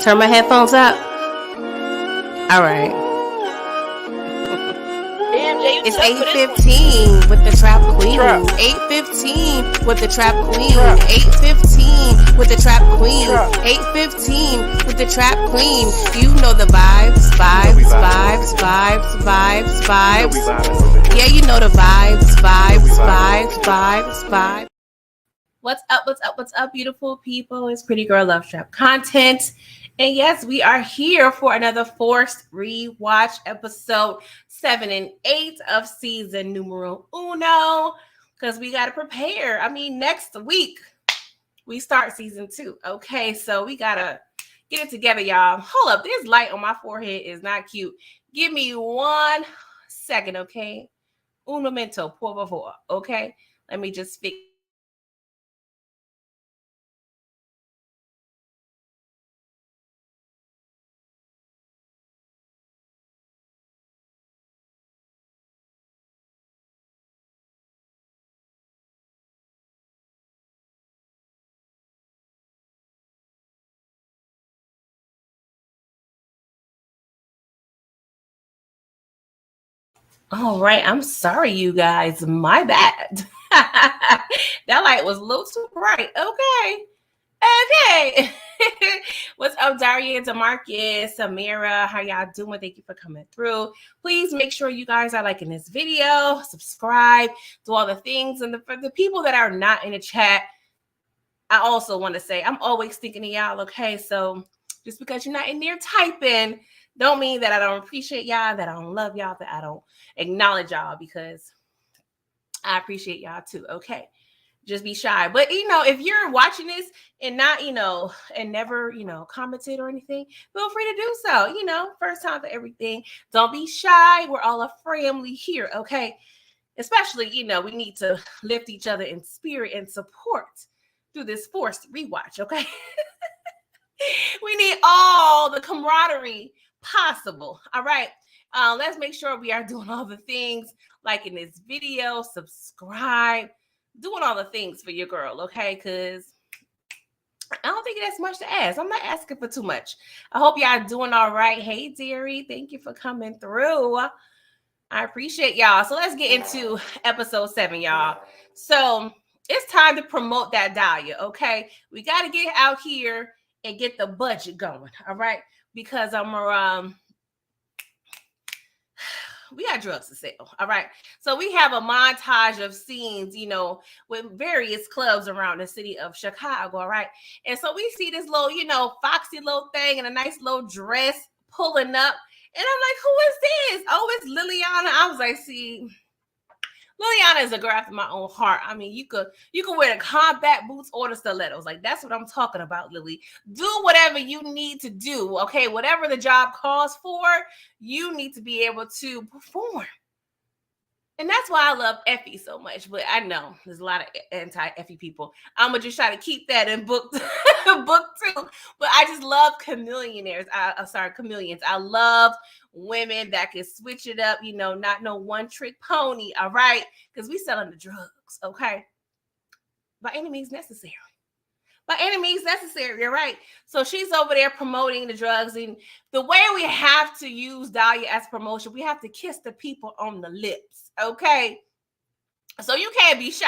Turn my headphones up. All right. Damn, Jay, It's 8:15 with the Trap Queen. 8:15 with the Trap Queen. 8:15 with the Trap Queen. 8:15 with the Trap Queen. You know the vibes. Yeah, you know the vibes. What's up, beautiful people? It's Pretty Girl Love Trap content. And yes, we are here for another forced rewatch, episode 7 and 8 of season numero uno. Because we got to prepare. I mean, next week we start season 2. Okay, so we got to get it together, y'all. Hold up, this light on my forehead is not cute. Give me 1 second, okay? Un momento, por favor, okay? Let me just fix. All right, I'm sorry, you guys. My bad. That light was a little too bright. Okay. What's up, Daria, DeMarcus, Samira? How y'all doing? Thank you for coming through. Please make sure you guys are liking this video, subscribe, do all the things. And for the people that are not in the chat, I also want to say I'm always thinking of y'all, okay? So just because you're not in there typing, don't mean that I don't appreciate y'all, that I don't love y'all, that I don't acknowledge y'all, because I appreciate y'all too, okay? Just be shy. But, if you're watching this and not, and never, commented or anything, feel free to do so. First time for everything. Don't be shy. We're all a family here, okay? Especially, we need to lift each other in spirit and support through this forced rewatch, okay? We need all the camaraderie possible. All right. Let's make sure we are doing all the things, like in this video, subscribe, doing all the things for your girl, okay? Because I don't think that's much to ask. I'm not asking for too much. I hope y'all doing all right. Hey, dearie, thank you for coming through. I appreciate y'all. So let's get into episode 7, y'all. So it's time to promote that Dahlia, okay? We got to get out here and get the budget going, all right? Because we got drugs to sell, all right? So we have a montage of scenes, with various clubs around the city of Chicago, all right? And so we see this little, foxy little thing in a nice little dress pulling up. And I'm like, who is this? Oh, it's Liliana. I was like, see, Liliana is a girl after my own heart. I mean, you could wear the combat boots or the stilettos. Like, that's what I'm talking about, Lily. Do whatever you need to do, okay? Whatever the job calls for, you need to be able to perform. And that's why I love Effie so much. But I know there's a lot of anti-Effie people. I'm going to just try to keep that in book 2. But I just love chameleons. I love women that can switch it up, not no one-trick pony, all right? Because we selling the drugs, okay? By any means necessary. By any means necessary, you're right. So she's over there promoting the drugs. And the way we have to use Dahlia as promotion, we have to kiss the people on the lips, okay? So you can't be shy.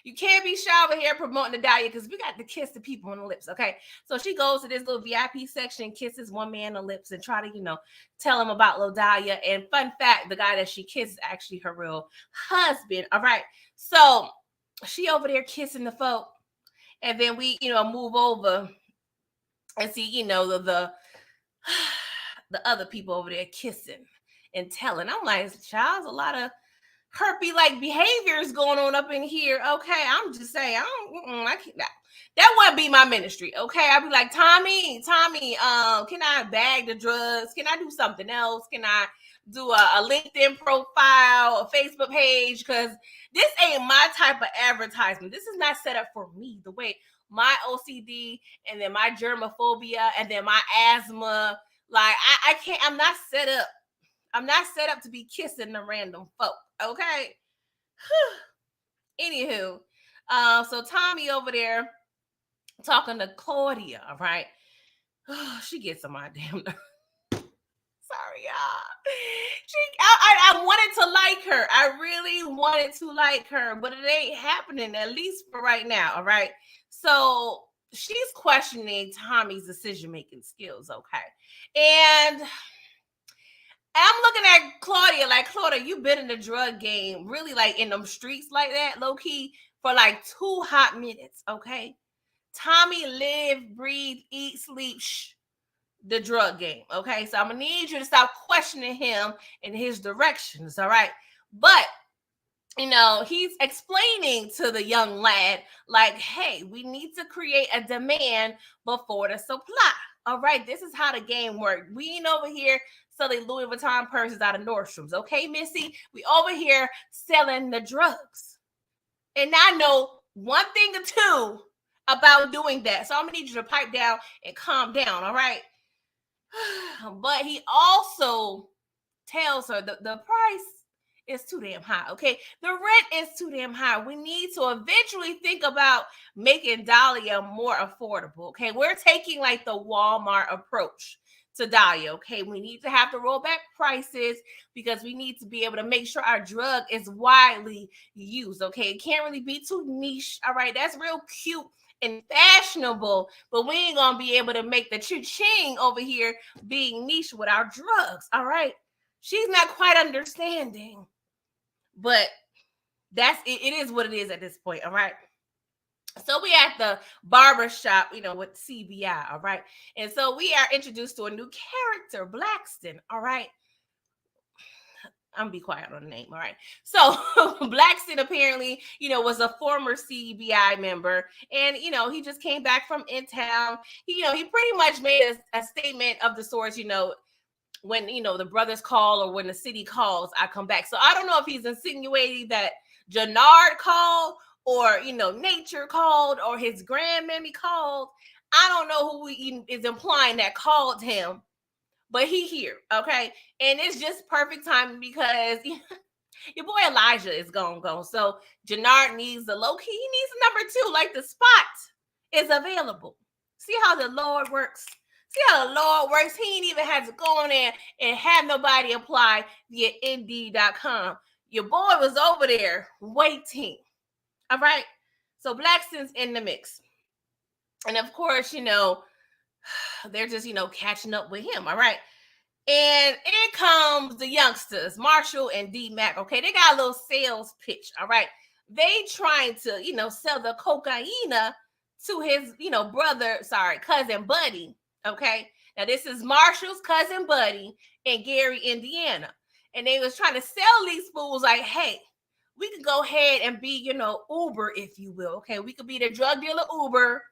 You can't be shy over here promoting the Dahlia, because we got to kiss the people on the lips, okay? So she goes to this little VIP section, kisses one man on the lips, and try to, tell him about Lil Dahlia. And fun fact, the guy that she kisses is actually her real husband, all right? So she over there kissing the folk. And then we, move over and see, the other people over there kissing and telling. I'm like, child, a lot of herpy-like behaviors going on up in here. Okay, I'm just saying, I can't. That wouldn't be my ministry. Okay, I'd be like, Tommy, can I bag the drugs? Can I do something else? Can I do a LinkedIn profile, a Facebook page? Because this ain't my type of advertisement. This is not set up for me. The way my OCD and then my germophobia and then my asthma, like I can't. I'm not set up. I'm not set up to be kissing the random folk. Okay. Anywho, so Tommy over there talking to Claudia, all right? She gets on my damn nerves. Sorry, y'all. I wanted to like her. I really wanted to like her, but it ain't happening, at least for right now. All right. So she's questioning Tommy's decision-making skills. Okay. And I'm looking at Claudia, like, Claudia, you've been in the drug game, really, like, in them streets like that, low key, for like 2 hot minutes. Okay. Tommy live, breathe, eat, sleep, the drug game. Okay. So I'm gonna need you to stop questioning him in his directions. All right. But he's explaining to the young lad, like, hey, we need to create a demand before the supply. All right. This is how the game works. We ain't over here selling Louis Vuitton purses out of Nordstrom's. Okay, Missy? We over here selling the drugs. And I know one thing or two about doing that. So I'm gonna need you to pipe down and calm down. All right. But he also tells her the price is too damn high. Okay. The rent is too damn high. We need to eventually think about making Dahlia more affordable. Okay. We're taking like the Walmart approach to Dahlia. Okay. We need to have to roll back prices because we need to be able to make sure our drug is widely used. Okay. It can't really be too niche. All right. That's real cute and fashionable, but we ain't gonna be able to make the cha-ching over here being niche with our drugs. All right. She's not quite understanding, but that's it. It is what it is at this point. All right. So we at the barber shop, with CBI. All right. And so we are introduced to a new character, Blackston. All right. I'm gonna be quiet on the name. All right. So Blackston apparently, was a former CBI member, and he just came back from in town. He pretty much made a statement of the sorts, when the brothers call or when the city calls, I come back. So I don't know if he's insinuating that Jannard called or nature called or his grandmammy called. I don't know who he is implying that called him. But he here, okay? And it's just perfect timing because your boy Elijah is gone. So Jannard needs the low key. He needs a number 2. Like, the spot is available. See how the Lord works? See how the Lord works? He ain't even had to go on there and have nobody apply via Indeed.com. Your boy was over there waiting. All right? So Blackston's in the mix. And of course, they're just, catching up with him. All right. And in comes the youngsters, Marshall and D Mac. Okay. They got a little sales pitch. All right. They trying to, sell the cocaine to his, cousin Buddy. Okay. Now this is Marshall's cousin Buddy in Gary, Indiana. And they was trying to sell these fools like, hey, we could go ahead and be, Uber, if you will. Okay. We could be the drug dealer Uber.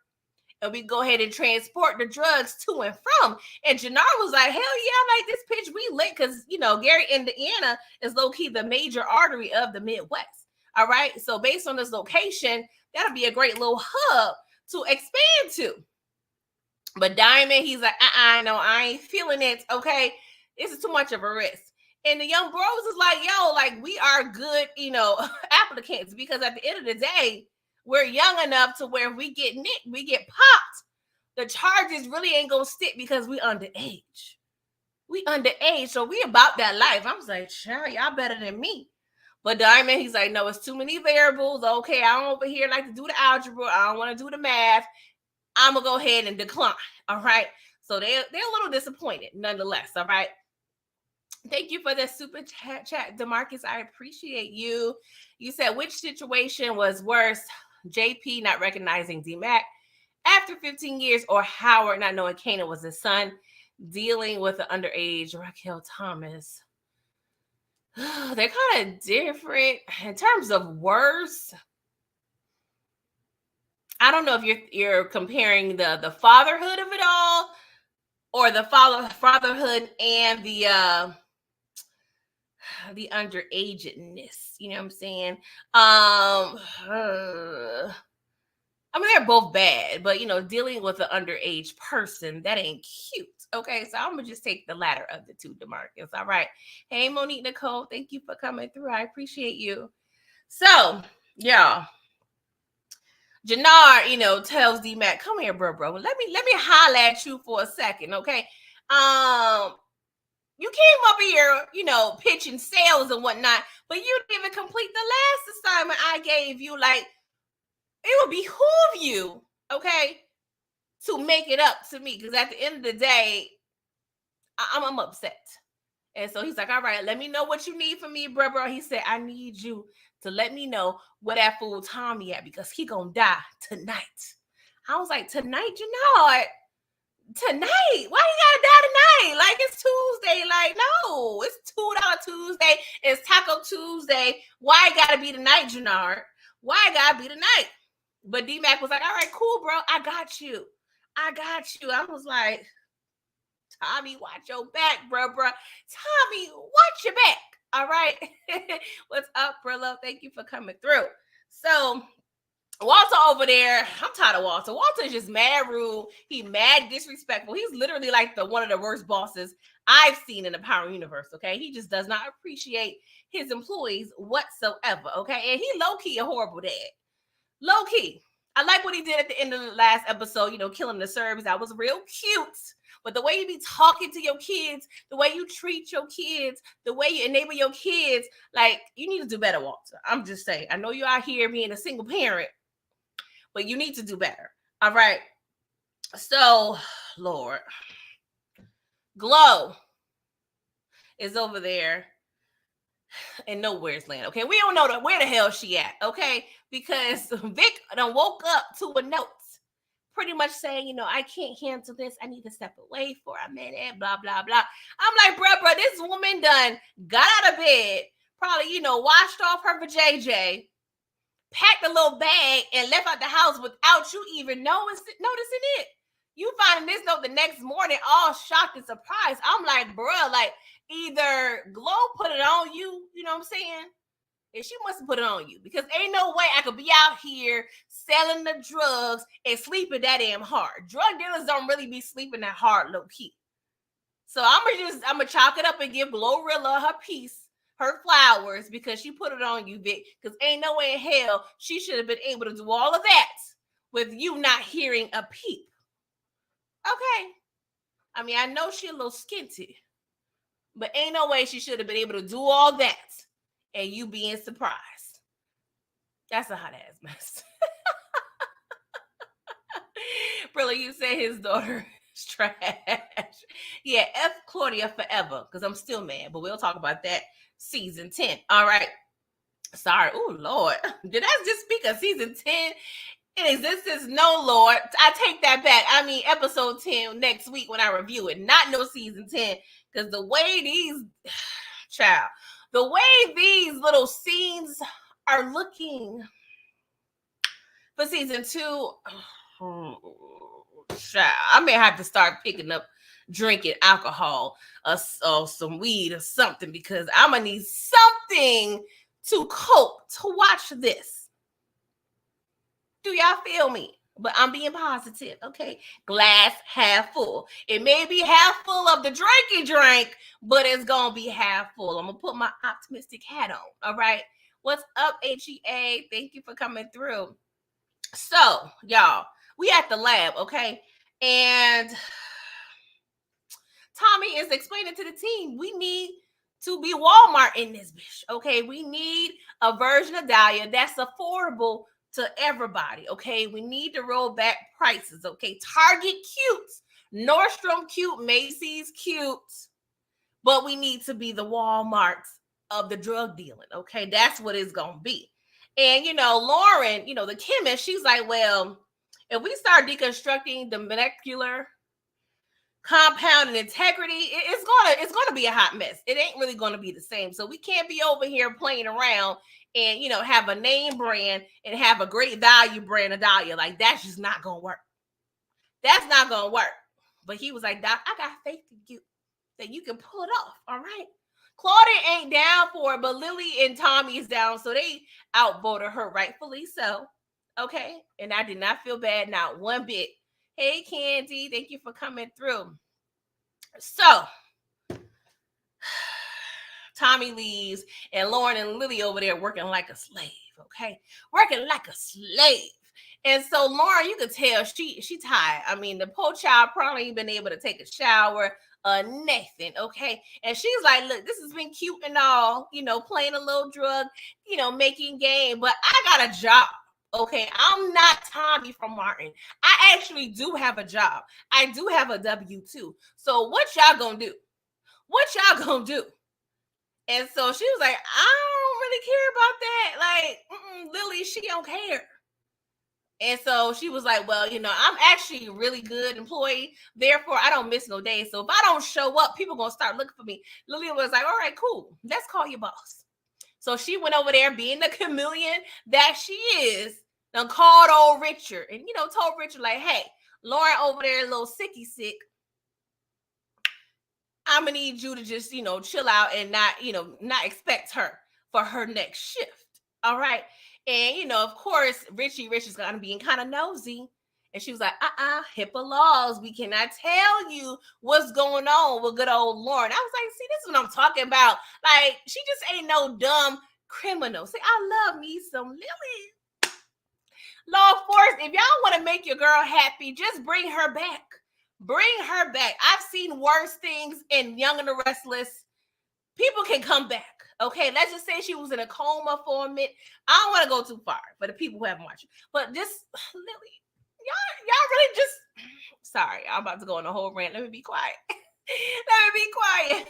And we go ahead and transport the drugs to and from. And Jannard was like, hell yeah, I like this pitch. We lit because, Gary, Indiana is low-key the major artery of the Midwest. All right. So based on this location, that'll be a great little hub to expand to. But Diamond, he's like, no, I ain't feeling it. Okay. This is too much of a risk. And the young bros is like, yo, like, we are good, applicants, because at the end of the day, we're young enough to where if we get nicked, we get popped. The charges really ain't gonna stick because we underage. We underage, so we about that life. I'm like, sure, y'all better than me. But Diamond, he's like, no, it's too many variables. Okay, I don't over here like to do the algebra. I don't want to do the math. I'm gonna go ahead and decline. All right. So they're a little disappointed, nonetheless. All right. Thank you for the super chat, DeMarcus. I appreciate you. You said, which situation was worse? JP not recognizing D-Mac after 15 years, or Howard not knowing Kana was his son, dealing with the underage Raquel Thomas? They're kind of different in terms of worse. I don't know if you're comparing the fatherhood of it all, or the fatherhood and the underagedness. You know what I'm saying? I mean, they're both bad, but dealing with an underage person, that ain't cute. Okay, so I'm gonna just take the latter of the two, DeMarcus. All right. Hey, Monique Nicole, thank you for coming through. I appreciate you. So, y'all, Jannard, tells D-Mac, come here, bro. Let me holler at you for a second, okay? You came up here, pitching sales and whatnot, but you didn't even complete the last assignment I gave you. Like, it would behoove you, okay, to make it up to me, because at the end of the day, I'm upset. And so he's like, all right, let me know what you need from me, bro. He said, I need you to let me know where that fool Tommy at, because he gonna die tonight. I was like, tonight, tonight? Why you gotta die tonight? Like, it's Tuesday. Like, no, it's $2 Tuesday. It's Taco Tuesday. Why it gotta be tonight, Jannard? Why it gotta be tonight? But D-Mac was like, all right, cool, bro. I got you. I was like, Tommy, watch your back, bro. Tommy, watch your back. All right. What's up, bro? Love? Thank you for coming through. So Walter over there, I'm tired of Walter. Walter's just mad rude. He mad disrespectful. He's literally like one of the worst bosses I've seen in the Power Universe, okay? He just does not appreciate his employees whatsoever, okay? And he low-key a horrible dad. Low-key. I like what he did at the end of the last episode, killing the Serbs. That was real cute. But the way you be talking to your kids, the way you treat your kids, the way you enable your kids, like, you need to do better, Walter. I'm just saying. I know you're out here being a single parent, but you need to do better. All right. So, Lord, Glow is over there in nowhere's land. Okay, we don't know where the hell she at. Okay, because Vic done woke up to a note, pretty much saying, I can't handle this. I need to step away for a minute. Blah blah blah. I'm like, bro, this woman done got out of bed, probably washed off her vajayjay, packed a little bag, and left out the house without you even noticing it. You finding this note the next morning, all shocked and surprised. I'm like, bruh, like, either Glow put it on you, you know what I'm saying? And she must have put it on you, because ain't no way I could be out here selling the drugs and sleeping that damn hard. Drug dealers don't really be sleeping that hard, low key. So I'm gonna chalk it up and give Glorilla her piece, her flowers, because she put it on you, Vic. Because ain't no way in hell she should have been able to do all of that with you not hearing a peep. Okay. I mean, I know she a little skinty, but ain't no way she should have been able to do all that and you being surprised. That's a hot ass mess. Brilla, you say his daughter is trash. Yeah, F Claudia forever, because I'm still mad, but we'll talk about that season 10. All right. Sorry. Oh, Lord. Did I just speak of season 10? In existence? No, Lord. I take that back. I mean, episode 10 next week when I review it. Not no season 10. Because the way these little scenes are looking for season 2, I may have to start picking up drinking alcohol or some weed or something, because I'm gonna need something to cope to watch this. Do y'all feel me? But I'm being positive, okay? Glass half full. It may be half full of the drink, but it's gonna be half full. I'm gonna put my optimistic hat on, all right? What's up, HEA? Thank you for coming through. So, y'all, we at the lab, okay? And Tommy is explaining to the team, we need to be Walmart in this bitch, okay? We need a version of Dahlia that's affordable to everybody, okay? We need to roll back prices, okay? Target cute, Nordstrom cute, Macy's cute, but we need to be the Walmarts of the drug dealing, okay? That's what it's gonna be. And Lauren, the chemist, she's like, well, if we start deconstructing the molecular compound and integrity, it's gonna be a hot mess. It ain't really gonna be the same. So we can't be over here playing around and have a name brand and have a great value brand of Dahlia. Like, that's just not gonna work. That's not gonna work. But he was like, Doc, I got faith in you that you can pull it off. All right. Claudia ain't down for it, but Lily and Tommy is down, so they outvoted her, rightfully so. Okay. And I did not feel bad, not one bit. Hey, Candy, thank you for coming through. So, Tommy leaves, and Lauren and Lily over there working like a slave, okay? Working like a slave. And so Lauren, you could tell she tired. I mean, the poor child probably ain't been able to take a shower, nothing. Okay. And she's like, look, this has been cute and all, playing a little drug, making game, but I got a job. Okay, I'm not Tommy from Martin. I actually do have a job. I do have a W-2. So what y'all gonna do? What y'all gonna do? And so she was like, I don't really care about that. Like, Lily, she don't care. And so she was like, well, I'm actually a really good employee. Therefore, I don't miss no days. So if I don't show up, people going to start looking for me. Lily was like, all right, cool. Let's call your boss. So she went over there being the chameleon that she is, and called old Richard and, told Richard like, hey, Lauren over there a little sicky sick. I'm going to need you to just, chill out and not expect her for her next shift. All right. And, of course, Richard's going to be kind of nosy. And she was like, HIPAA laws. We cannot tell you what's going on with good old Lauren. I was like, see, this is what I'm talking about. Like, she just ain't no dumb criminal. See, I love me some Lily. Law force, if y'all want to make your girl happy, just bring her back. Bring her back. I've seen worse things in Young and the Restless. People can come back. Okay, let's just say she was in a coma for a minute. I don't want to go too far for the people who haven't watched it. But just, Lily, y'all really just, sorry, I'm about to go on a whole rant. Let me be quiet. Let me be quiet.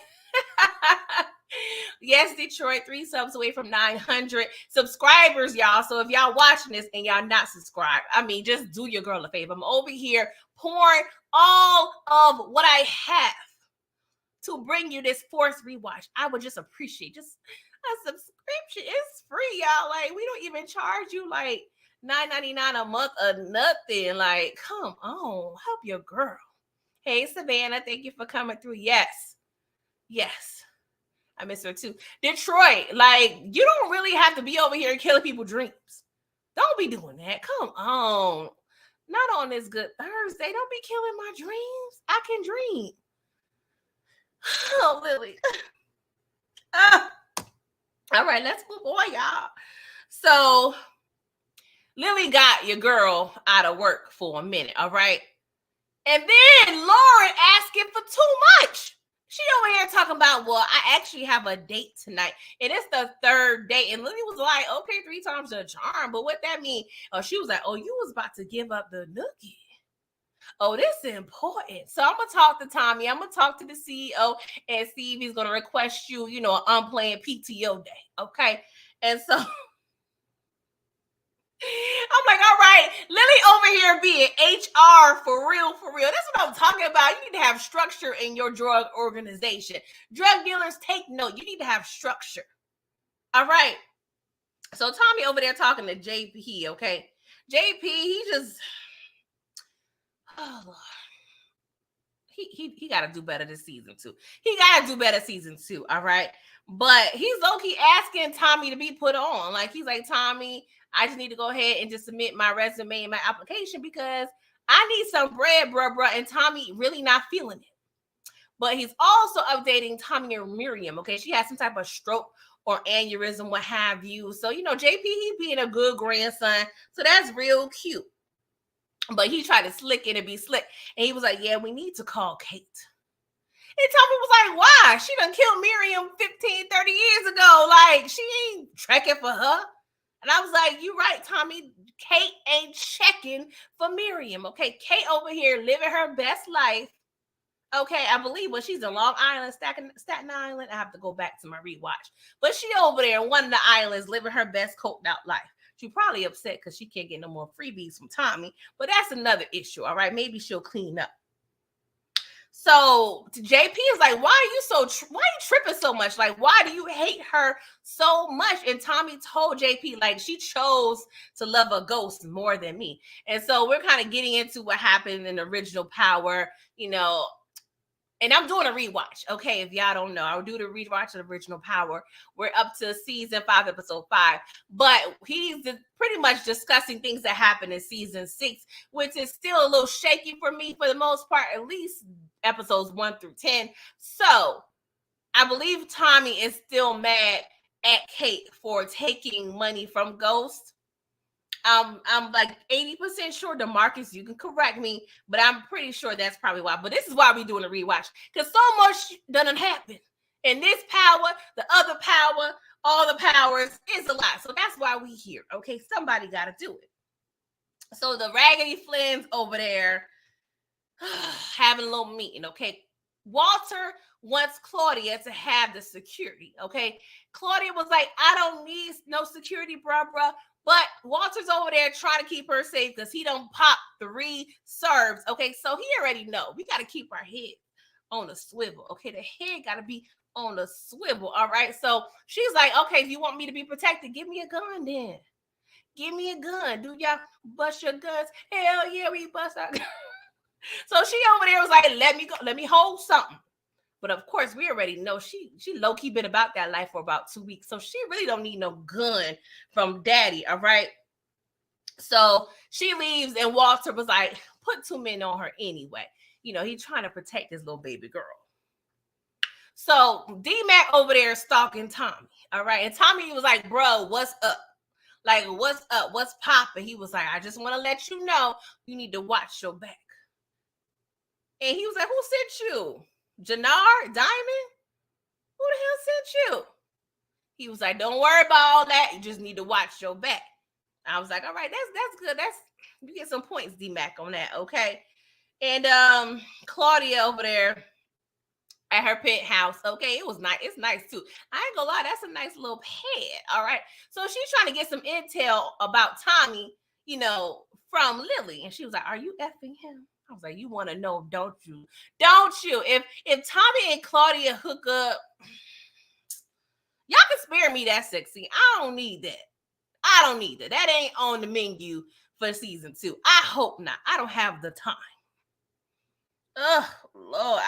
Yes, Detroit, 3 subs away from 900 subscribers, y'all. So if y'all watching this and y'all not subscribed, I mean, just do your girl a favor. I'm over here pouring all of what I have to bring you this fourth rewatch. I would just appreciate just a subscription. It's free, y'all. Like, we don't even charge you like $9.99 a month or nothing. Like, come on, help your girl. Hey, Savannah, thank you for coming through. Yes. I miss her too. Detroit, like, you don't really have to be over here killing people's dreams. Don't be doing that. Come on. Not on this good Thursday. Don't be killing my dreams. I can dream. Oh, Lily. All right, let's move on, y'all. So, Lily got your girl out of work for a minute, all right? And then Lauren asking for too much. She over here talking about, well, I actually have a date tonight. And it's the third date. And Lily was like, okay, 3 times a charm. But what that mean? Oh, she was like, oh, you was about to give up the nookie. Oh, this is important. So I'm going to talk to Tommy. I'm going to talk to the CEO and see if he's going to request you, an unplanned PTO day. Okay. And so I'm like, all right, Lily over here being HR for real. That's what I'm talking about. You need to have structure in your drug organization. Drug dealers, take note. You need to have structure. All right. So Tommy over there talking to JP, okay? JP, he just, oh Lord. He got to do better this season too. He got to do better season 2, all right? But he's low-key asking Tommy to be put on. Like, he's like, Tommy, I just need to go ahead and just submit my resume and my application because I need some bread, bruh. And Tommy really not feeling it. But he's also updating Tommy and Miriam, okay? She had some type of stroke or aneurysm, what have you. So, JP, he being a good grandson. So that's real cute. But he tried to slick it and be slick. And he was like, yeah, we need to call Kate. And Tommy was like, why? She done killed Miriam 15, 30 years ago. Like, she ain't trekking for her. And I was like, you right, Tommy. Kate ain't checking for Miriam. Okay, Kate over here living her best life. Okay, I believe she's in Long Island, Staten Island. I have to go back to my rewatch. But she over there in one of the islands living her best coked out life. She's probably upset because she can't get no more freebies from Tommy. But that's another issue, all right? Maybe she'll clean up. So JP is like, why are you tripping so much? Like, why do you hate her so much? And Tommy told JP, like, she chose to love a ghost more than me. And so we're kind of getting into what happened in Original Power, and I'm doing a rewatch. Okay, if y'all don't know, I'll do the rewatch of Original Power. We're up to season 5, episode 5. But he's pretty much discussing things that happened in season 6, which is still a little shaky for me for the most part, at least episodes 1 through 10. So I believe Tommy is still mad at Kate for taking money from Ghost. I'm like 80% sure. DeMarcus, you can correct me, but I'm pretty sure that's probably why. But this is why we're doing a rewatch, because so much doesn't happen. And this power, the other power, all the powers is a lot. So that's why we here. Okay, somebody got to do it. So the Raggedy Flynn's over there having a little meeting. Okay, Walter wants Claudia to have the security. Okay, Claudia was like, I don't need no security, bruh. But Walter's over there trying to keep her safe because he don't pop 3 serves. Okay, so he already know we got to keep our head on the swivel. Okay, the head got to be on the swivel. All right, so she's like, okay, if you want me to be protected, give me a gun then. Give me a gun. Do y'all bust your guns? Hell yeah, we bust our guns. So she over there was like, let me go, let me hold something. But of course, we already know she low-key been about that life for about 2 weeks. So she really don't need no gun from daddy. All right. So she leaves, and Walter was like, put 2 men on her anyway. You know, he's trying to protect his little baby girl. So D-Mac over there stalking Tommy. All right. And Tommy was like, bro, what's up? Like, what's up? What's popping? He was like, I just want to let you know you need to watch your back. And he was like, who sent you? Jannar? Diamond? Who the hell sent you? He was like, don't worry about all that. You just need to watch your back. I was like, all right, that's good. You get some points, D-Mac, on that, okay? And Claudia over there at her penthouse, okay, it was nice. It's nice too. I ain't gonna lie, that's a nice little pad. All right. So she's trying to get some intel about Tommy, you know, from Lily. And she was like, are you effing him? I was like, you want to know, don't you? Don't you? If Tommy and Claudia hook up, y'all can spare me that sex scene. I don't need that. I don't need that. That ain't on the menu for season 2. I hope not. I don't have the time. Oh, Lord.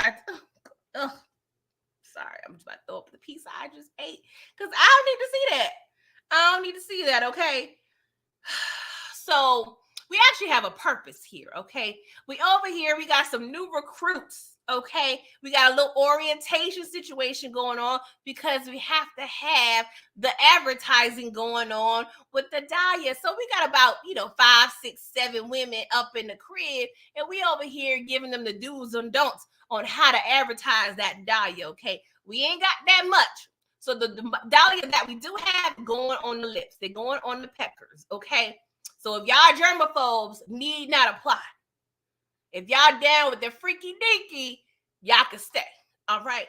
Sorry, I'm just about to throw up the pizza I just ate because I don't need to see that. I don't need to see that, okay? So we actually have a purpose here, okay? We over here, we got some new recruits, okay? We got a little orientation situation going on because we have to have the advertising going on with the Dahlia. So we got about, 5, 6, 7 women up in the crib, and we over here giving them the do's and don'ts on how to advertise that Dahlia, okay? We ain't got that much. So the Dahlia that we do have going on the lips, they're going on the peckers, okay? So if y'all germaphobes, need not apply. If y'all down with the freaky dinky, y'all can stay. All right.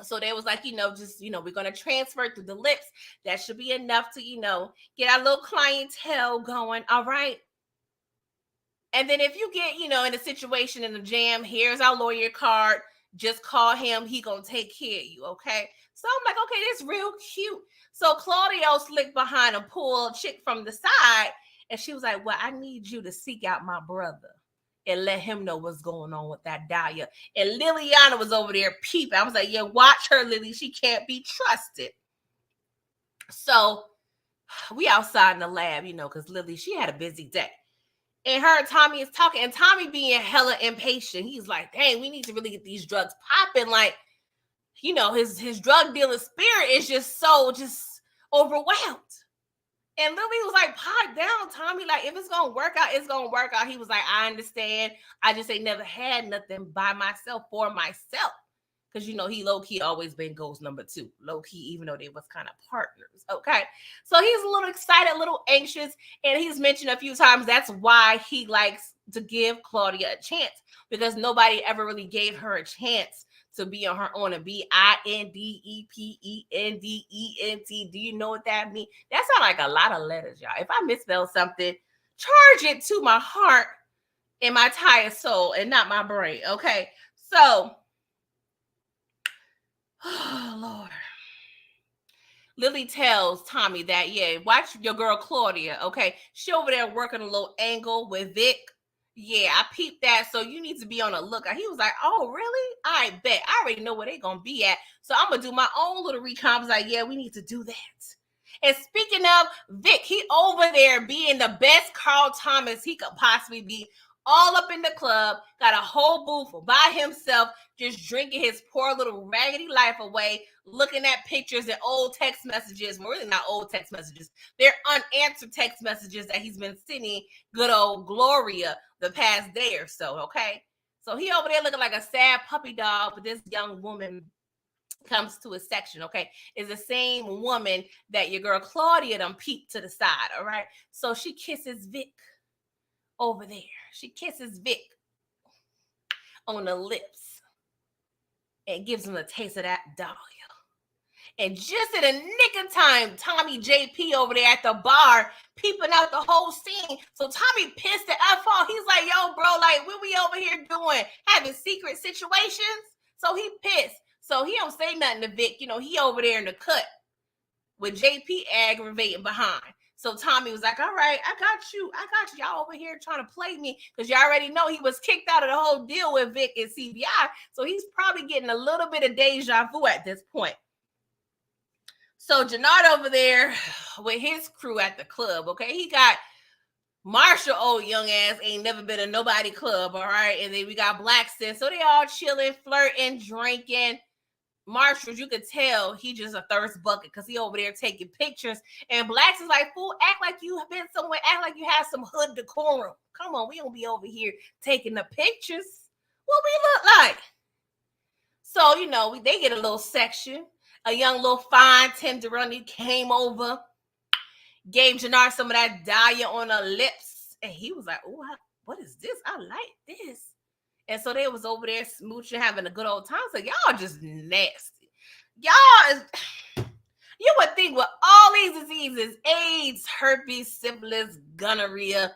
So they was like, we're going to transfer through the lips. That should be enough to, get our little clientele going. All right. And then if you get, in a situation in the jam, here's our lawyer card. Just call him. He going to take care of you. Okay. So I'm like, okay, this real cute. So Claudio slicked behind and pulled a chick from the side. And she was like, well, I need you to seek out my brother and let him know what's going on with that Dahlia. And Liliana was over there peeping. I was like, yeah, watch her, Lily. She can't be trusted. So we outside in the lab, because Lily, she had a busy day. And her and Tommy is talking. And Tommy being hella impatient. He's like, dang, we need to really get these drugs popping. Like, his drug dealer spirit is just overwhelmed. And Lily was like, pipe down, Tommy. Like, if it's going to work out, it's going to work out. He was like, I understand. I just ain't never had nothing by myself for myself. Because, he low-key always been ghost number 2. Low-key, even though they was kind of partners. Okay. So he's a little excited, a little anxious. And he's mentioned a few times that's why he likes to give Claudia a chance. Because nobody ever really gave her a chance to be on her own and be INDEPENDENT. Do you know what that means? That sounds like a lot of letters, y'all. If I misspell something, charge it to my heart and my tired soul and not my brain. Okay. So, oh Lord. Lily tells Tommy that, yeah, watch your girl Claudia. Okay. She over there working a little angle with Vic. Yeah, I peeped that. So you need to be on the lookout. He was like, oh, really? I bet. I already know where they're going to be at. So I'm going to do my own little recon. I was like, yeah, we need to do that. And speaking of Vic, he over there being the best Carl Thomas he could possibly be all up in the club, got a whole booth by himself, just drinking his poor little raggedy life away, looking at pictures and old text messages. Well, really not old text messages. They're unanswered text messages that he's been sending good old Gloria the past day or so, okay? So he over there looking like a sad puppy dog, but this young woman comes to his section, okay? Is the same woman that your girl Claudia done peeped to the side, all right? So she kisses Vic over there. She kisses Vic on the lips and gives him a taste of that Dahlia. And just in the nick of time, Tommy JP over there at the bar peeping out the whole scene. So Tommy pissed the F off. He's like, yo, bro, like, what we over here doing? Having secret situations? So he pissed. So he don't say nothing to Vic. You know, he over there in the cut with JP aggravating behind. So Tommy was like, all right, I got you. Y'all over here trying to play me because you already know he was kicked out of the whole deal with Vic and CBI. So he's probably getting a little bit of deja vu at this point. So Jannard over there with his crew at the club, okay? He got Marshall, old young ass, ain't never been in nobody club, all right? And then we got Blackson. So they all chilling, flirting, drinking. Marshall, you could tell he just a thirst bucket because he over there taking pictures. And Blacks is like, fool, act like you have been somewhere. Act like you have some hood decorum. Come on, we don't be over here taking the pictures. What we look like? So, you know, they get a little section. A young little fine tenderoni came over, gave Jannard some of that Dahlia on her lips. And he was like, oh, what is this? I like this. And so they was over there smooching, having a good old time. So y'all just nasty. Y'all is, you would think with all these diseases, AIDS, herpes, syphilis, gonorrhea,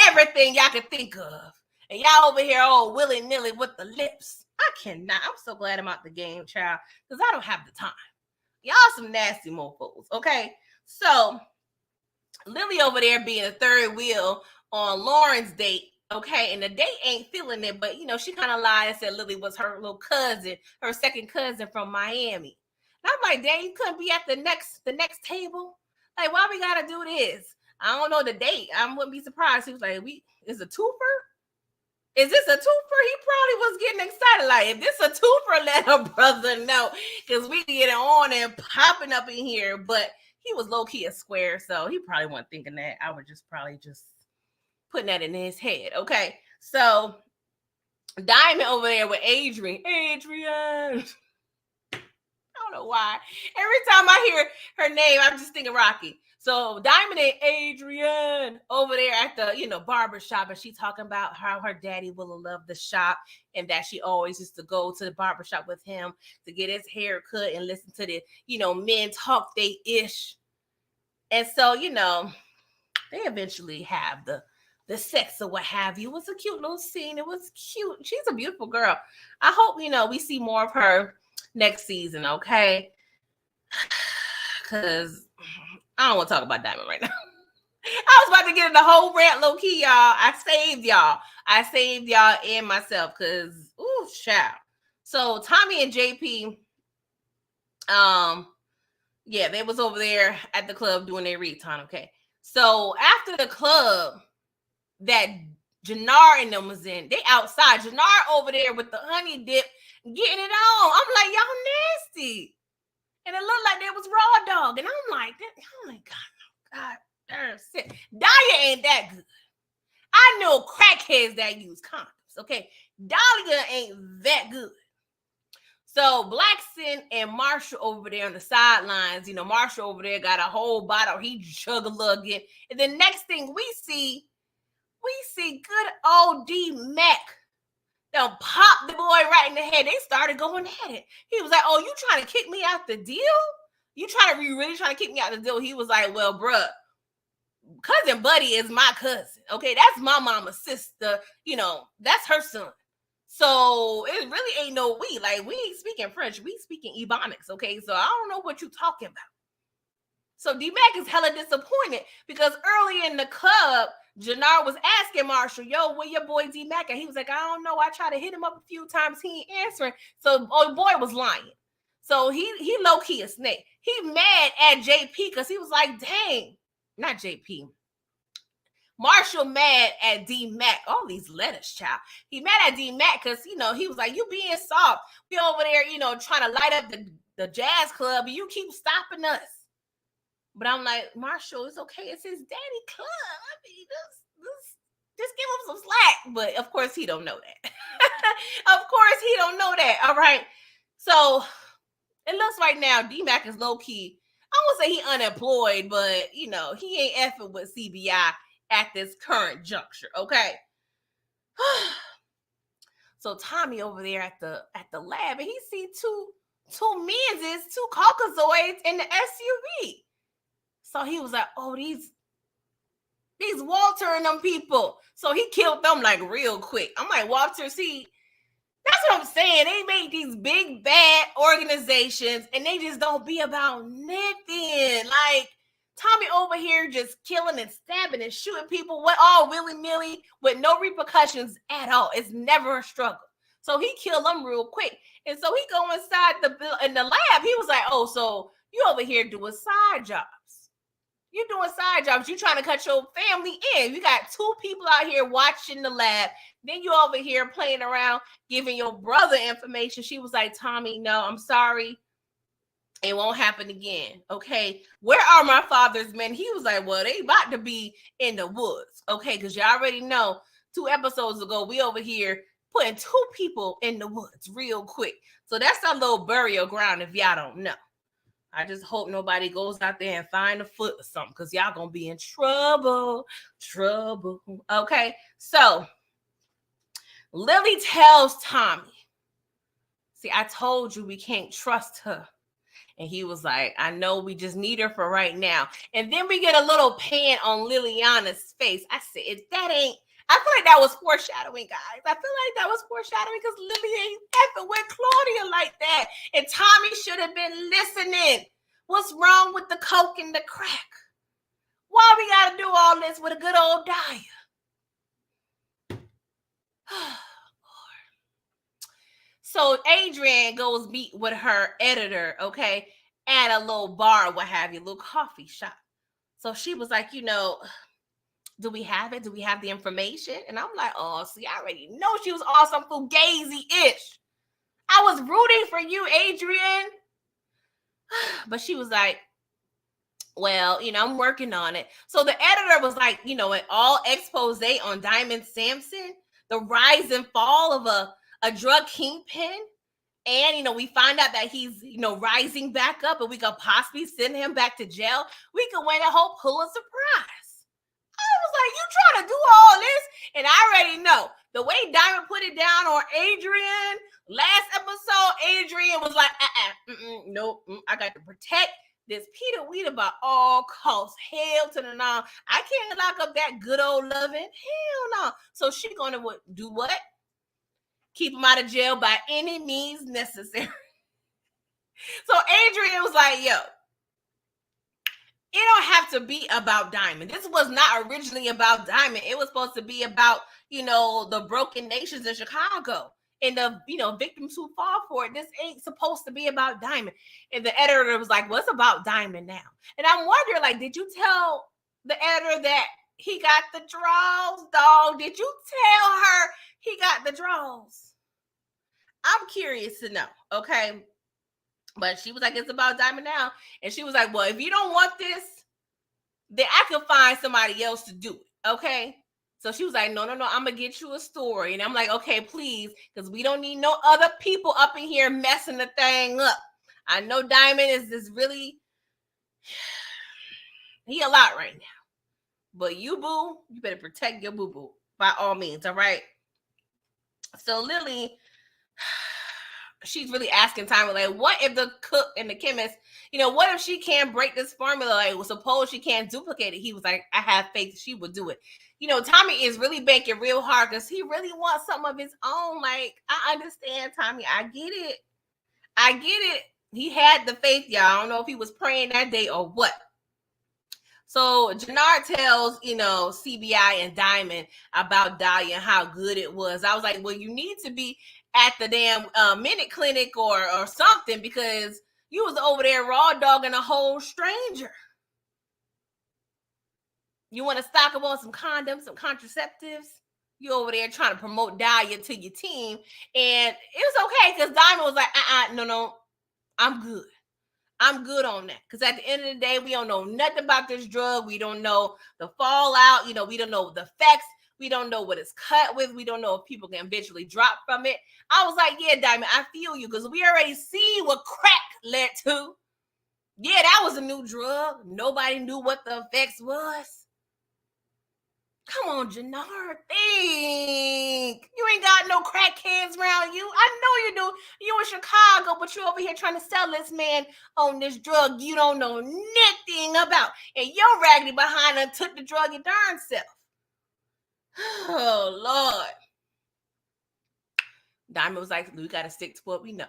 everything y'all could think of. And y'all over here all willy-nilly with the lips. I cannot. I'm so glad I'm out the game, child, because I don't have the time. Y'all some nasty mofos, okay? So Lily over there being a third wheel on Lauren's date, okay, and the date ain't feeling it, but, you know, she kind of lied and said Lily was her little cousin, her second cousin from Miami. And I'm like, dang, you couldn't be at the next table? Like, why we got to do this? I don't know the date. I wouldn't be surprised. He was like, is a twofer? Is this a twofer? He probably was getting excited. Like, if this a twofer, let a brother know. Because we get it on and popping up in here. But he was low-key a square, so he probably wasn't thinking that. I would just probably just putting that in his head. Okay, so Diamond over there with Adrian. I don't know why. Every time I hear her name, I'm just thinking Rocky. So Diamond and Adrian over there at the, you know, barber shop, and she talking about how her daddy will love the shop and that she always used to go to the barber shop with him to get his hair cut and listen to the, you know, men talk they ish. And so, you know, they eventually have the sex or what have you. It was a cute little scene. It was cute. She's a beautiful girl. I hope, you know, we see more of her next season, okay? Because I don't want to talk about Diamond right now. I was about to get in the whole rant low-key, y'all. I saved y'all and myself because, ooh, child. So Tommy and JP, yeah, they was over there at the club doing their read-time, okay? So after the club that Jannard and them was in, they outside. Jannard over there with the honey dip, getting it on. I'm like, y'all nasty. And it looked like there was raw dog. And I'm like, oh my God, darn shit. Dahlia ain't that good. I know crackheads that use condoms, okay? Dahlia ain't that good. So Blackson and Marshall over there on the sidelines, you know, Marshall over there got a whole bottle. He chug-a-lugging. And the next thing we see good old D-Mac done popped the boy right in the head. They started going at it. He was like, oh, you trying to kick me out the deal? You really trying to kick me out the deal? He was like, well, bruh, cousin Buddy is my cousin. Okay, that's my mama's sister. You know, that's her son. So it really ain't no we. Like, we ain't speaking French. We speaking Ebonics, okay? So I don't know what you talking about. So D-Mac is hella disappointed because early in the club, Jannard was asking Marshall, yo, where your boy D-Mac? And he was like, I don't know. I tried to hit him up a few times. He ain't answering. So old boy was lying. So he low-key a snake. He mad at JP because he was like, dang, not JP. Marshall mad at D Mac. All these letters, child. He mad at D Mac because he was like, "You being soft. We over there, trying to light up the jazz club, and you keep stopping us." But I'm like, Marshall, it's okay. It's his daddy club. I mean, just give him some slack. But of course, he don't know that. Of course, he don't know that. All right. So it looks right now D Mac is low key. I won't say he unemployed, but he ain't effing with CBI at this current juncture. Okay. So Tommy over there at the lab, and he see two menses, two Caucasoids in the SUV. So he was like, "Oh, these Walter and them people." So he killed them like real quick. I'm like, Walter, see, that's what I'm saying. They make these big bad organizations and they just don't be about nothing. Like Tommy over here just killing and stabbing and shooting people all willy-nilly with no repercussions at all. It's never a struggle. So he killed them real quick. And so he go inside in the lab. He was like, "Oh, so you over here doing side jobs. You're doing side jobs. You're trying to cut your family in. You got two people out here watching the lab. Then you over here playing around, giving your brother information." She was like, "Tommy, no, I'm sorry. It won't happen again. Okay. Where are my father's men?" He was like, "Well, they about to be in the woods." Okay. Because you already know 2 episodes ago, we over here putting 2 people in the woods real quick. So that's our little burial ground if y'all don't know. I just hope nobody goes out there and find a foot or something, because y'all gonna be in trouble. Okay, so Lily tells Tommy, "See, I told you we can't trust her." And he was like, "I know, we just need her for right now." And then we get a little pan on Liliana's face. I said, I feel like that was foreshadowing, guys. I feel like that was foreshadowing because Lily ain't effing with Claudia like that. And Tommy should have been listening. What's wrong with the coke and the crack? Why we gotta do all this with a good old Daya? So Adrienne goes meet with her editor, okay, at a little bar, what have you, little coffee shop. So she was like, "Do we have it? Do we have the information?" And I'm like, "Oh, see, I already know she was on some fugazi-ish. I was rooting for you, Adrienne." But she was like, "Well, I'm working on it." So the editor was like, an all expose on Diamond Sampson, the rise and fall of a drug kingpin. And, we find out that he's, rising back up, and we could possibly send him back to jail. We could win a whole Pulitzer Prize. I was like, "You trying to do all this?" And I already know the way Diamond put it down on Adrienne last episode. Adrienne was like, "Nope, I got to protect this Peter Wheater by all costs. Hell to the no. I can't lock up that good old loving. Hell no." So she gonna do what? Keep him out of jail by any means necessary. So Adrienne was like, "Yo, it don't have to be about Diamond. This was not originally about Diamond. It was supposed to be about, the broken nations in Chicago and the, victims who fall for it. This ain't supposed to be about Diamond." And the editor was like, "What's about Diamond now?" And I'm wondering, like, did you tell the editor that he got the draws, dog? Did you tell her he got the draws? I'm curious to know, okay? But she was like, "It's about Diamond now." And she was like, "Well, if you don't want this, then I can find somebody else to do it, okay?" So she was like, no, I'm going to get you a story. And I'm like, "Okay, please, because we don't need no other people up in here messing the thing up. I know Diamond is this really, he a lot right now. But you, boo, you better protect your boo-boo by all means, all right?" So Lily, she's really asking Tommy, like, what if the cook and the chemist, what if she can't break this formula? Like, well, suppose she can't duplicate it. He was like, "I have faith she would do it." Tommy is really banking real hard because he really wants something of his own. Like, I understand, Tommy. I get it. He had the faith, y'all. I don't know if he was praying that day or what. So Jannard tells, CBI and Diamond about Dahlia and how good it was. I was like, well, you need to be at the damn minute clinic or something, because you was over there raw dogging a whole stranger. You want to stock up on some condoms, some contraceptives? You over there trying to promote Dahlia to your team. And it was okay because Diamond was like, no, I'm good. I'm good on that. Because at the end of the day, we don't know nothing about this drug. We don't know the fallout. We don't know the effects. We don't know what it's cut with. We don't know if people can eventually drop from it. I was like, yeah, Diamond, I feel you. Because we already see what crack led to. Yeah, that was a new drug. Nobody knew what the effects was. Come on, Jannard, think. You ain't got no crackheads around you. I know you do. You in Chicago, but you over here trying to sell this man on this drug you don't know nothing about. And your raggedy behind her took the drug your darn self. Oh, Lord. Diamond was like, we got to stick to what we know.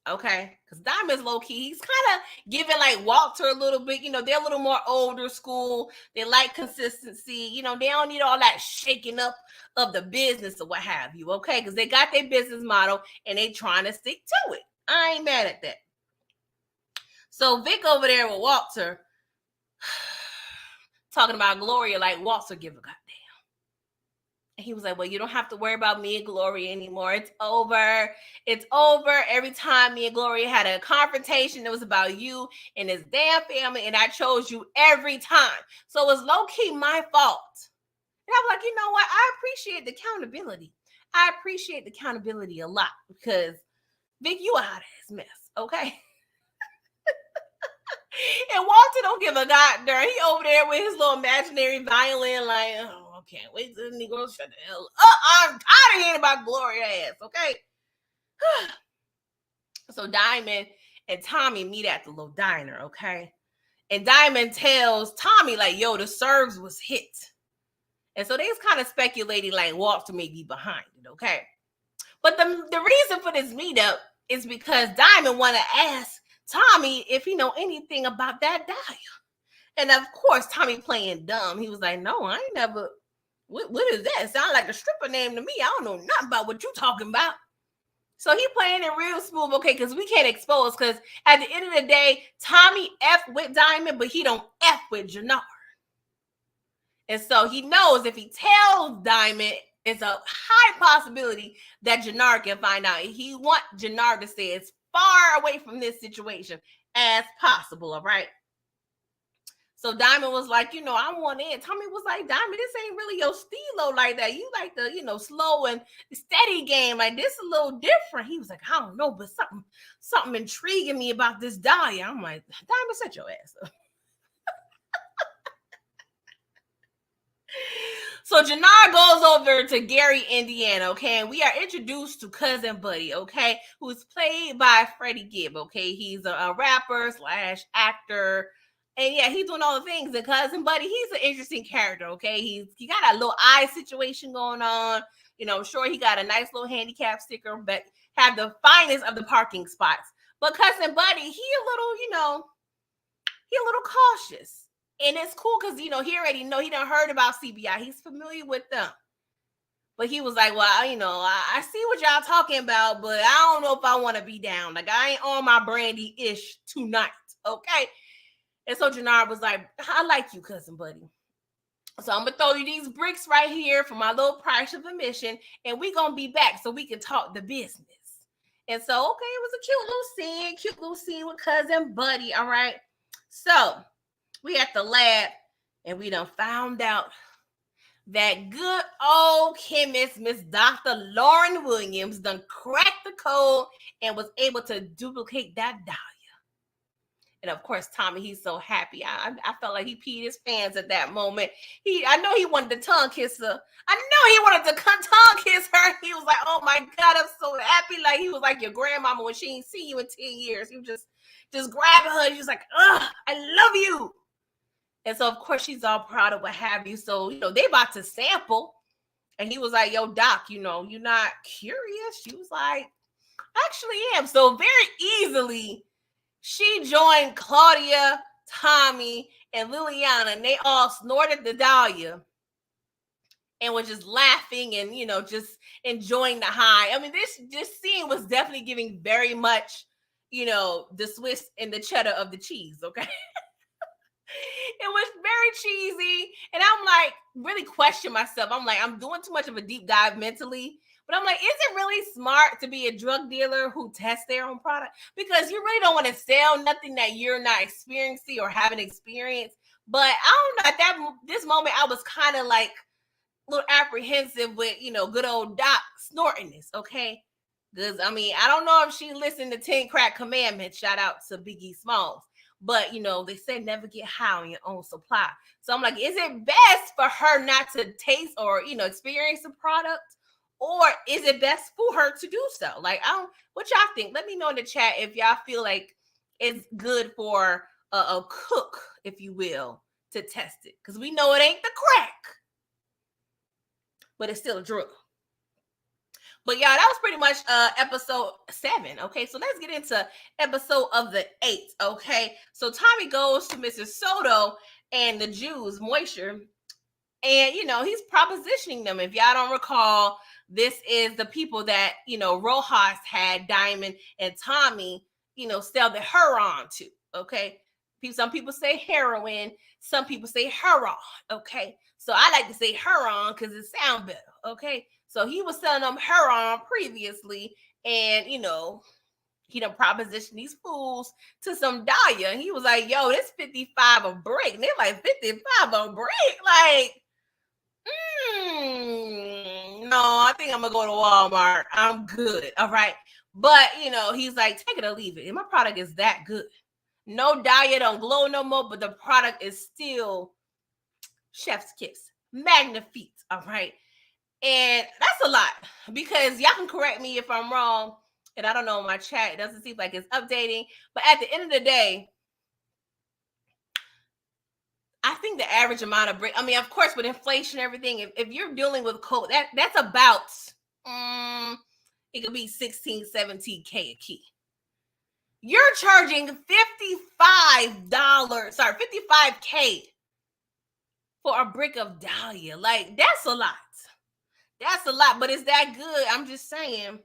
Okay, because Diamond's low-key, he's kind of giving like Walter a little bit, they're a little more older school. They like consistency, they don't need all that shaking up of the business or what have you, okay? Because they got their business model and they trying to stick to it. I ain't mad at that. So Vic over there with Walter talking about Gloria like Walter give a goddamn. He was like, well, you don't have to worry about me and Gloria anymore. It's over. It's over. Every time me and Gloria had a confrontation, it was about you and this damn family, and I chose you every time. So it was low-key my fault. And I was like, you know what? I appreciate the accountability. I appreciate the accountability a lot because, Vic, you out of this mess, okay? And Walter don't give a goddamn. He over there with his little imaginary violin like, oh, I can't wait till the Negroes shut the hell up. I'm tired of hearing about Gloria ass, okay? So Diamond and Tommy meet at the little diner, okay? And Diamond tells Tommy, like, yo, the serves was hit. And so they was kind of speculating, like, Walter may be behind it, okay? But the reason for this meetup is because Diamond want to ask Tommy if he know anything about that Dahlia. And of course, Tommy playing dumb. He was like, no, I ain't never... What is that? It sounds like a stripper name to me. I don't know nothing about what you talking about. So he playing it real smooth, okay, because we can't expose, because at the end of the day, Tommy F with Diamond, but he don't F with Jannard. And so he knows if he tells Diamond, it's a high possibility that Jannard can find out. He want Jannard to stay as far away from this situation as possible, all right? So Diamond was like, I want in. Tommy was like, Diamond, this ain't really your stilo like that. You like the, slow and steady game. Like, this a little different. He was like, I don't know, but something intriguing me about this Dahlia. I'm like, Diamond, set your ass up. So Jannard goes over to Gary, Indiana, okay? And we are introduced to Cousin Buddy, okay? Who's played by Freddie Gibb, okay? He's a rapper / actor. And yeah, he's doing all the things. And Cousin Buddy, he's an interesting character, okay? He got a little eye situation going on. I'm sure he got a nice little handicap sticker, but have the finest of the parking spots. But Cousin Buddy, he a little cautious. And it's cool because, he already know, he done heard about CBI. He's familiar with them. But he was like, well, I see what y'all talking about, but I don't know if I want to be down. Like, I ain't on my Brandy-ish tonight, okay? And so Jannard was like, I like you, Cousin Buddy. So I'm going to throw you these bricks right here for my little price of admission, and we going to be back so we can talk the business. And so, okay, it was a cute little scene with Cousin Buddy, all right? So we at the lab, and we done found out that good old chemist, Miss Dr. Lauren Williams, done cracked the code and was able to duplicate that Dahlia. And of course, Tommy, he's so happy. I felt like he peed his pants at that moment. I know he wanted to tongue kiss her. I know he wanted to tongue kiss her. He was like, oh my God, I'm so happy. Like, he was like your grandmama when she ain't seen you in 10 years. He was just grabbing her. He was like, I love you. And so, of course, she's all proud of what have you. So, they about to sample. And he was like, yo, Doc, you're not curious? She was like, I actually am. So very easily, she joined Claudia, Tommy, and Liliana, and they all snorted the Dahlia and were just laughing and, just enjoying the high. I mean, this scene was definitely giving very much, the Swiss and the cheddar of the cheese, okay? It was very cheesy. And I'm like, really question myself. I'm like, I'm doing too much of a deep dive mentally. But I'm like, is it really smart to be a drug dealer who tests their own product? Because you really don't want to sell nothing that you're not experiencing or haven't experienced. But I don't know. At this moment, I was kind of like a little apprehensive with, good old Doc snorting this. Okay. Because I mean, I don't know if she listened to 10 Crack Commandments. Shout out to Biggie Smalls. But they say never get high on your own supply. So I'm like, is it best for her not to taste or experience the product? Or is it best for her to do so? Like, what y'all think? Let me know in the chat if y'all feel like it's good for a cook, if you will, to test it. Because we know it ain't the crack, but it's still a drug. But y'all, that was pretty much episode 7. Okay, so let's get into episode of the 8th. Okay, so Tommy goes to Mrs. Soto and the Jews, Moisture, and he's propositioning them. If y'all don't recall, this is the people that Rojas had Diamond and Tommy sell the heroin to. Okay, some people say heroin, some people say heroin. Okay, so I like to say heroin because it sounds better. Okay, so he was selling them heroin previously, and he done propositioned these fools to some Daya. He was like, yo, this 55 a break. And they're like, 55 a break? Like, no, I think I'm gonna go to Walmart. I'm good. All right. But he's like, take it or leave it. And my product is that good. No Daya don't glow no more, but the product is still chef's kiss. Magnifique. All right. And that's a lot, because y'all can correct me if I'm wrong. And I don't know, my chat, it doesn't seem like it's updating. But at the end of the day, I think the average amount of break, I mean, of course, with inflation and everything, if you're dealing with cold, that's about, it could be 16, 17K a key. You're charging $55K for a brick of Dahlia. Like, that's a lot. That's a lot, but is that good? I'm just saying,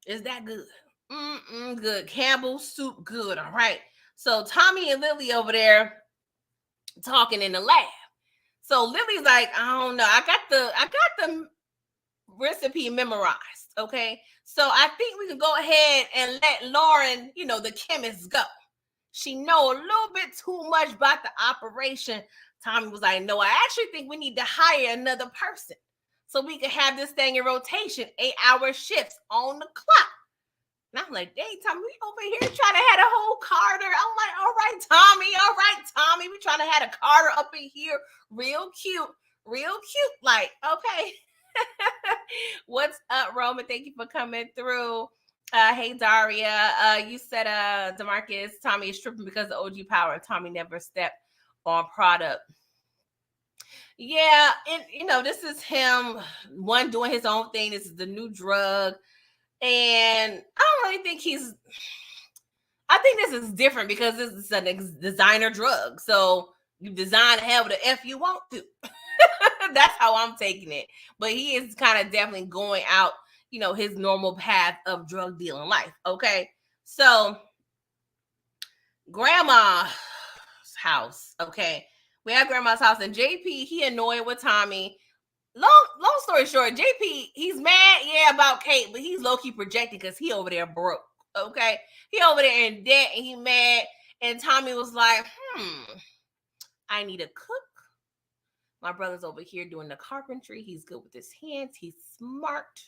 is that good? Good. Campbell's soup, good. All right. So Tommy and Lily over there talking in the lab. So Lily's like, I don't know. I got the recipe memorized. Okay. So I think we can go ahead and let Lauren, the chemist, go. She know a little bit too much about the operation. Tommy was like, no, I actually think we need to hire another person, so we can have this thing in rotation, 8-hour shifts on the clock. And I'm like, dang, Tommy, we over here trying to have a whole Carter. I'm like, all right, Tommy, we trying to have a Carter up in here. Real cute. Like, okay. What's up, Roman? Thank you for coming through. Hey, Daria. You said, DeMarcus, Tommy is tripping because of OG power. Tommy never stepped on product. Yeah, and this is him doing his own thing. This is the new drug, and I don't really think I think this is different because this is a designer drug, so you design hell the F you want to. That's how I'm taking it. But he is kind of definitely going out his normal path of drug dealing life. Okay, so Grandma's house. Okay. We at Grandma's house, and JP, he annoyed with Tommy. Long story short, JP, he's mad, about Kate, but he's low-key projecting because he over there broke, okay? He over there in debt, and he mad, and Tommy was like, I need a cook. My brother's over here doing the carpentry. He's good with his hands. He's smart.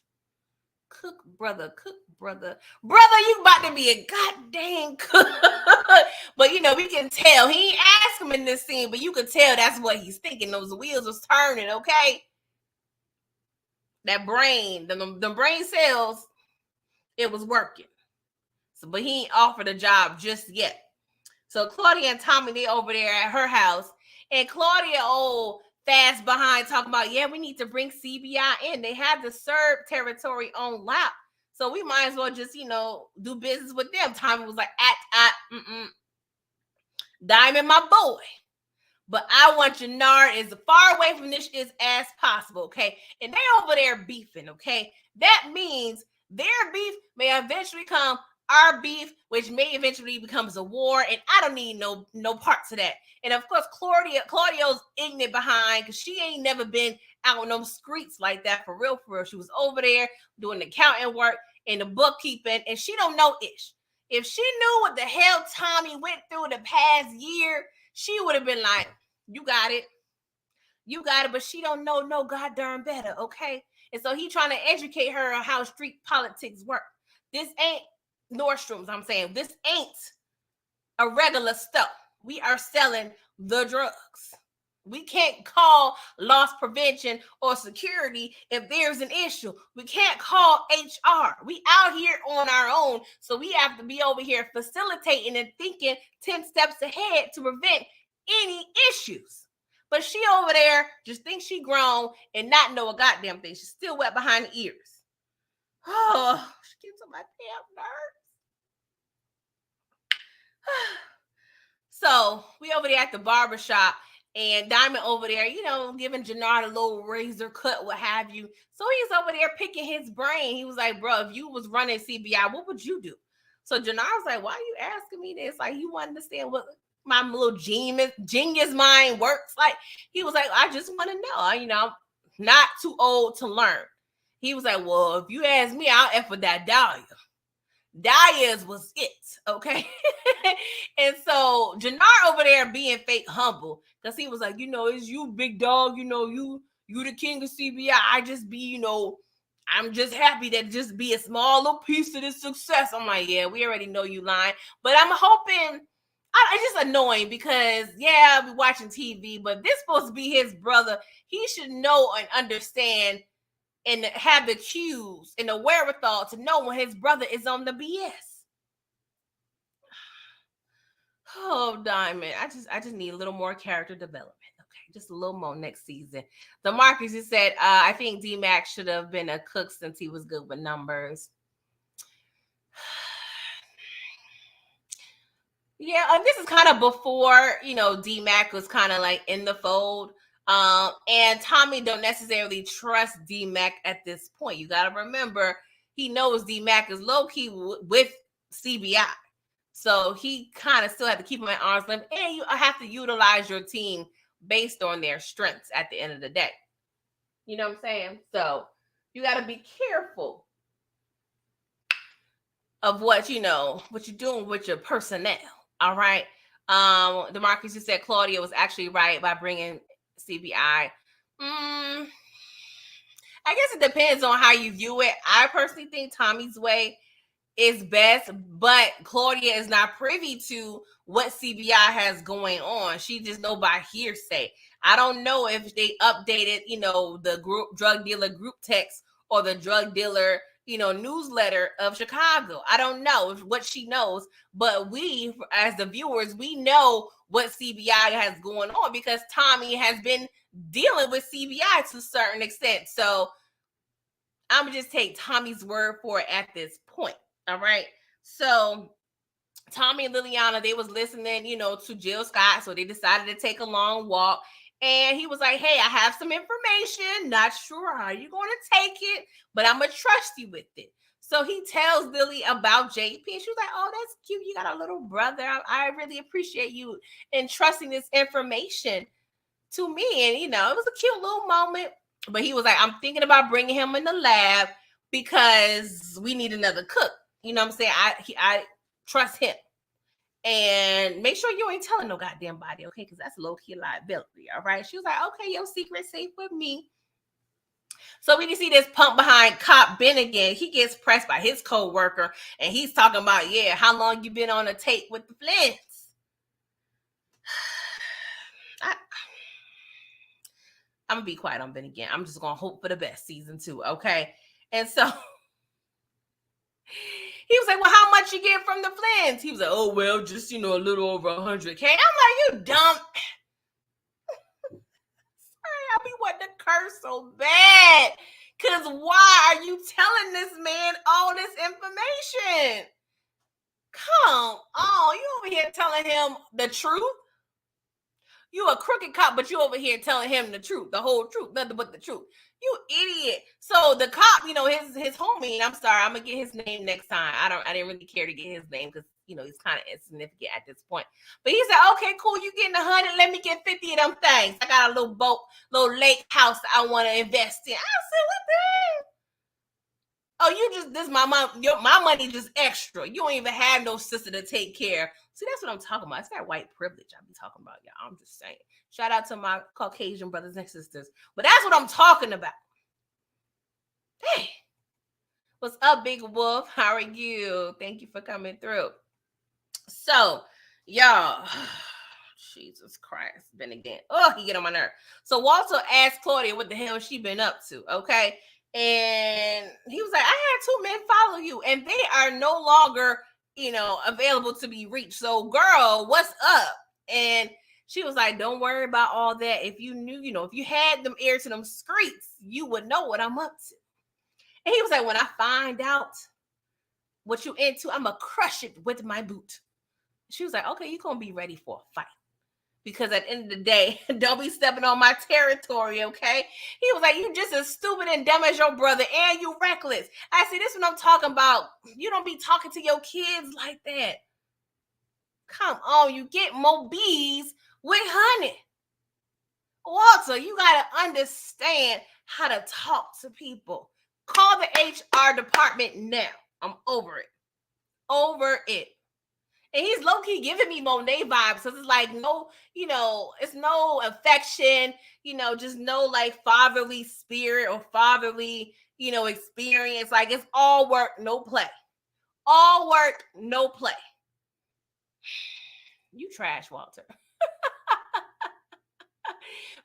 Cook, brother. Brother, you about to be a goddamn cook. But we can tell. He ain't asked him in this scene, but you can tell that's what he's thinking. Those wheels was turning, okay? That brain, the brain cells, it was working. So, but he ain't offered a job just yet. So Claudia and Tommy, they over there at her house, and Claudia, fast behind, talking about, we need to bring CBI in. They have the Serb territory on lock, so we might as well just do business with them. Tommy was like, Diamond, my boy, but I want Jannard as far away from this as possible, okay? And they over there beefing, okay? That means their beef may eventually come our beef, which may eventually becomes a war, and I don't need no parts of that. And of course, Claudio's ignorant behind because she ain't never been out on those streets like that for real, for real. She was over there doing the accounting work and the bookkeeping, and she don't know ish. If she knew what the hell Tommy went through the past year, she would have been like, "You got it, you got it," but she don't know no goddamn better, okay? And so he trying to educate her on how street politics work. This ain't Nordstrom's. I'm saying this ain't a regular stuff. We are selling the drugs. We can't call loss prevention or security if there's an issue. We can't call HR. We out here on our own, so we have to be over here facilitating and thinking 10 steps ahead to prevent any issues. But she over there just thinks she grown and not know a goddamn thing. She's still wet behind the ears. Oh, she gets on my damn nerves. So we over there at the barbershop, and Diamond over there, giving Jannard a little razor cut, what have you. So he's over there picking his brain. He was like, bro, if you was running CBI, what would you do? So Jannard was like, why are you asking me this? Like, you want to understand what my little genius mind works like? He was like, I just want to know, I'm not too old to learn. He was like, well, if you ask me, I'll F with that Dahlia. Dahlia's was it, okay? And so Jannard over there being fake humble, because he was like, it's you, big dog, you the king of CBI. I just be, I'm just happy that just be a small little piece of this success. I'm like, yeah, we already know you lying. But I'm hoping, it's just annoying because, yeah, we're watching TV, but this supposed to be his brother. He should know and understand and have the cues and the wherewithal to know when his brother is on the BS. Oh, Diamond, I just need a little more character development. Okay, just a little more next season. The Marcus, he said, I think D-Mac should have been a cook since he was good with numbers. Yeah, this is kind of before, D-Mac was kind of like in the fold. And Tommy don't necessarily trust D-Mac at this point. You got to remember, he knows D-Mac is low-key with CBI. So he kind of still have to keep him at arm's length. And you have to utilize your team based on their strengths at the end of the day. You know what I'm saying? So you got to be careful of what you're doing with your personnel. All right. DeMarcus, you said Claudia was actually right by bringing CBI. I guess it depends on how you view it. I personally think Tommy's way is best, but Claudia is not privy to what CBI has going on. She just know by hearsay. I don't know if they updated, the drug dealer group text or the drug dealer, newsletter of Chicago. I don't know what she knows, but we, as the viewers, we know what CBI has going on because Tommy has been dealing with CBI to a certain extent. So I'm gonna just take Tommy's word for it at this point. All right. So Tommy and Liliana, they was listening, to Jill Scott. So they decided to take a long walk. And he was like, hey, I have some information. Not sure how you're going to take it, but I'm going to trust you with it. So he tells Lily about JP. And she was like, oh, that's cute. You got a little brother. I really appreciate you entrusting this information to me. And, it was a cute little moment. But he was like, I'm thinking about bringing him in the lab because we need another cook. You know what I'm saying? I trust him. And make sure you ain't telling no goddamn body, okay? Because that's low-key liability, all right? She was like, okay, your secret's safe with me. So we can see this pump behind cop Ben again. He gets pressed by his co-worker, and he's talking about, yeah, how long you been on a tape with the Flints? I'm going to be quiet on Ben again. I'm just going to hope for the best season 2, okay? And so he was like, well, how much you get from the Flints? He was like, oh, well, just, a little over 100K. I'm like, you dumb. Sorry, I'll be wanting to curse so bad. Because why are you telling this man all this information? Come on. You over here telling him the truth? You a crooked cop, but you over here telling him the truth, the whole truth, nothing but the truth. You idiot. So the cop, his homie, and I'm sorry, I'm gonna get his name next time. I didn't really care to get his name because he's kind of insignificant at this point. But he said, okay, cool, you getting 100, let me get 50 of them things. I got a little boat, little lake house I want to invest in. I said, what the hell? Oh, my money just extra. You don't even have no sister to take care. See, that's what I'm talking about. It's that white privilege I be talking about, y'all. I'm just saying. Shout out to my Caucasian brothers and sisters. But that's what I'm talking about. Hey, what's up, Big Wolf? How are you? Thank you for coming through. So, y'all, Jesus Christ, been again. Oh, he get on my nerve. So Walter asked Claudia what the hell she been up to, okay? And he was like, I had 2 men follow you, and they are no longer, available to be reached. So, girl, what's up? And she was like, don't worry about all that. If you knew, if you had them ear to them streets, you would know what I'm up to. And he was like, when I find out what you into, I'm going to crush it with my boot. She was like, okay, you're going to be ready for a fight. Because at the end of the day, don't be stepping on my territory, okay? He was like, you just as stupid and dumb as your brother, and you reckless. I see, this is what I'm talking about. You don't be talking to your kids like that. Come on, you get more bees with honey. Walter, you got to understand how to talk to people. Call the HR department now. I'm over it. Over it. And he's low-key giving me Monet vibes. So it's like no, it's no affection, just no like fatherly spirit or fatherly, experience. Like it's all work, no play. All work, no play. You trash, Walter.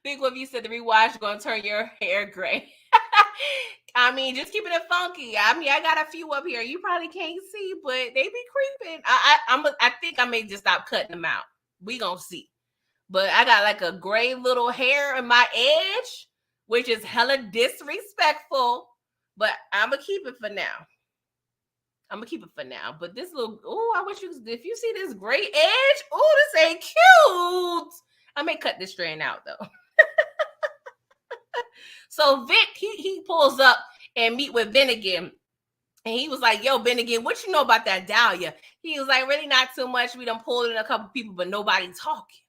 Big Wolf, you said the rewatch going to turn your hair gray. I mean, just keeping it funky. I mean, I got a few up here. You probably can't see, but they be creeping. I think I may just stop cutting them out. We gonna see. But I got like a gray little hair in my edge, which is hella disrespectful. But I'm gonna keep it for now. But this little, I wish if you see this gray edge, this ain't cute. I may cut this strand out though. So Vic, he pulls up and meet with Bennigan. And he was like, yo, Bennigan, what you know about that Dahlia? He was like, really not too much. We done pulled in a couple people, but nobody talking.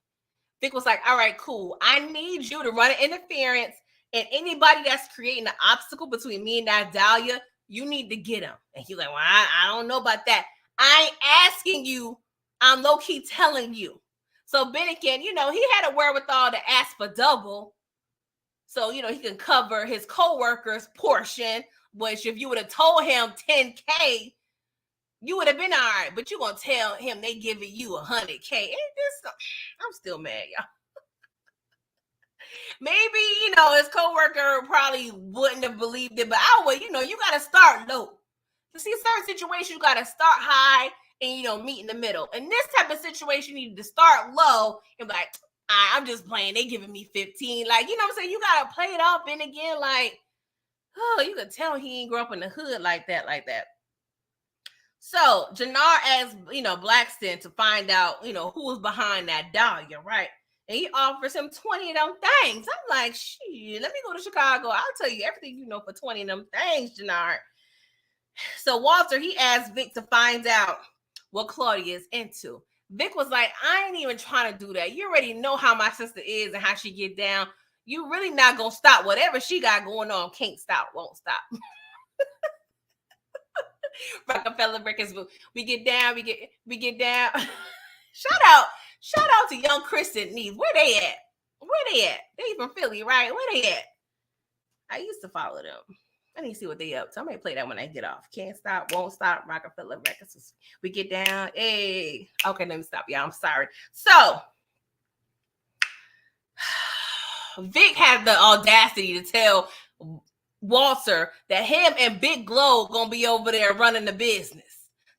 Vic was like, all right, cool. I need you to run an interference. And anybody that's creating an obstacle between me and that Dahlia, you need to get him. And he's like, well, I don't know about that. I ain't asking you. I'm low-key telling you. So Bennigan, he had a wherewithal to ask for double. So, he can cover his co-worker's portion, which if you would have told him $10K, you would have been all right. But you're going to tell him they giving you $100K. I'm still mad, y'all. Maybe, his co-worker probably wouldn't have believed it, but I would, you got to start low. To see certain situations, you got to start high and, meet in the middle. In this type of situation, you need to start low and be like, I'm just playing. They giving me 15. Like, what I'm saying? You got to play it up. And again, like, you could tell he ain't grew up in the hood like that. So Jannar asked, Blackston to find out, who was behind that Dahlia, right? And he offers him 20 of them things. I'm like, shit, let me go to Chicago. I'll tell you everything you know for 20 of them things, Jannar. So Walter, he asked Vic to find out what Claudia is into. Vic was like, I ain't even trying to do that. You already know how my sister is and how she get down. You really not going to stop. Whatever she got going on, can't stop, won't stop. Rockefeller Records, we get down, we get down. Shout out to young Chris and Neve. Where they at? They from Philly, right? Where they at? I used to follow them. I need to see what they up to. I might play that when I get off. Can't stop, won't stop. Rockefeller Records. We get down. Hey. Okay, let me stop, y'all. I'm sorry. So, Vic had the audacity to tell Walter that him and Big Glow gonna be over there running the business.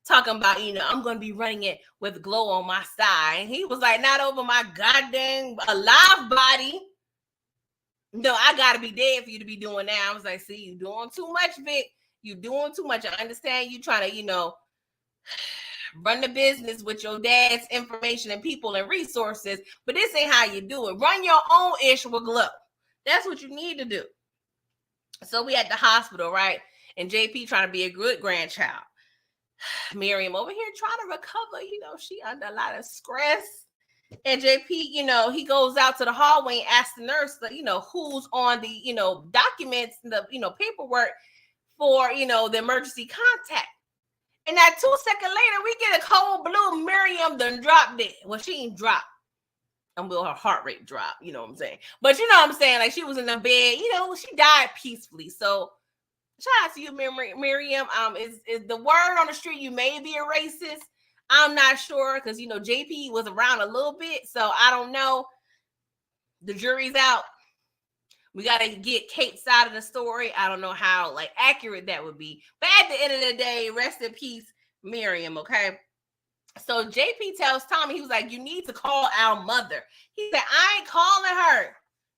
Talking about, I'm going to be running it with Glow on my side. And he was like, not over my goddamn alive body. No, I got to be dead for you to be doing that. I was like, see, you doing too much, Vic. You doing too much. I understand you trying to, run the business with your dad's information and people and resources, but this ain't how you do it. Run your own ish with Glow. That's what you need to do. So we at the hospital, right? And JP trying to be a good grandchild. Miriam over here trying to recover. She under a lot of stress. And JP, he goes out to the hallway and asks the nurse, who's on the, documents, the, paperwork for, the emergency contact. And that 2 seconds later, we get a cold blue. Miriam done dropped it. Well, she ain't dropped. Her heart rate dropped. You know what I'm saying? But you know what I'm saying? Like, she was in the bed. She died peacefully. So shout out to you, Miriam. Is the word on the street you may be a racist? I'm not sure because JP was around a little bit, so I don't know. The jury's out. We gotta get Kate's side of the story. I don't know how accurate that would be, but at the end of the day, rest in peace, Miriam. Okay. So JP tells Tommy, he was like, "You need to call our mother." He said, "I ain't calling her.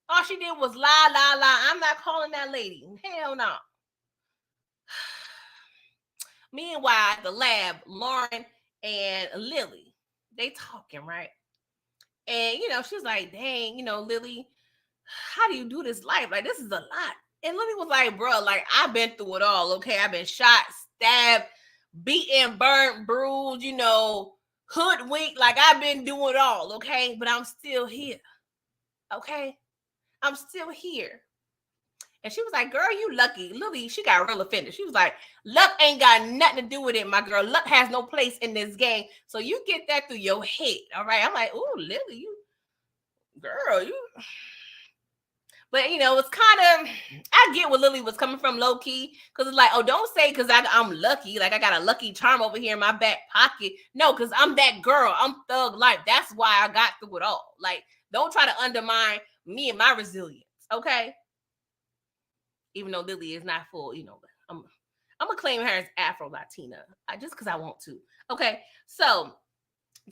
All she did was lie. I'm not calling that lady. Hell no." Meanwhile, at the lab, Lauren and Lily, they talking, right? And, she's like, "Dang, Lily, how do you do this life? Like, this is a lot." And Lily was like, "Bro, I've been through it all, okay? I've been shot, stabbed, beaten, burnt, bruised, hoodwinked. I've been doing it all, okay? But I'm still here, okay? I'm still here." And she was like, "Girl, you lucky." Lily, she got real offended. She was like, "Luck ain't got nothing to do with it, my girl. Luck has no place in this game. So you get that through your head, all right?" I'm like, "Ooh, Lily, you But it's kind of, I get where Lily was coming from, low key, because it's like, oh, don't say because I'm lucky, I got a lucky charm over here in my back pocket. No, because I'm that girl. I'm thug life. That's why I got through it all. Don't try to undermine me and my resilience, okay? Even though Lily is not full, I'm gonna claim her as Afro Latina, just because I want to. Okay, so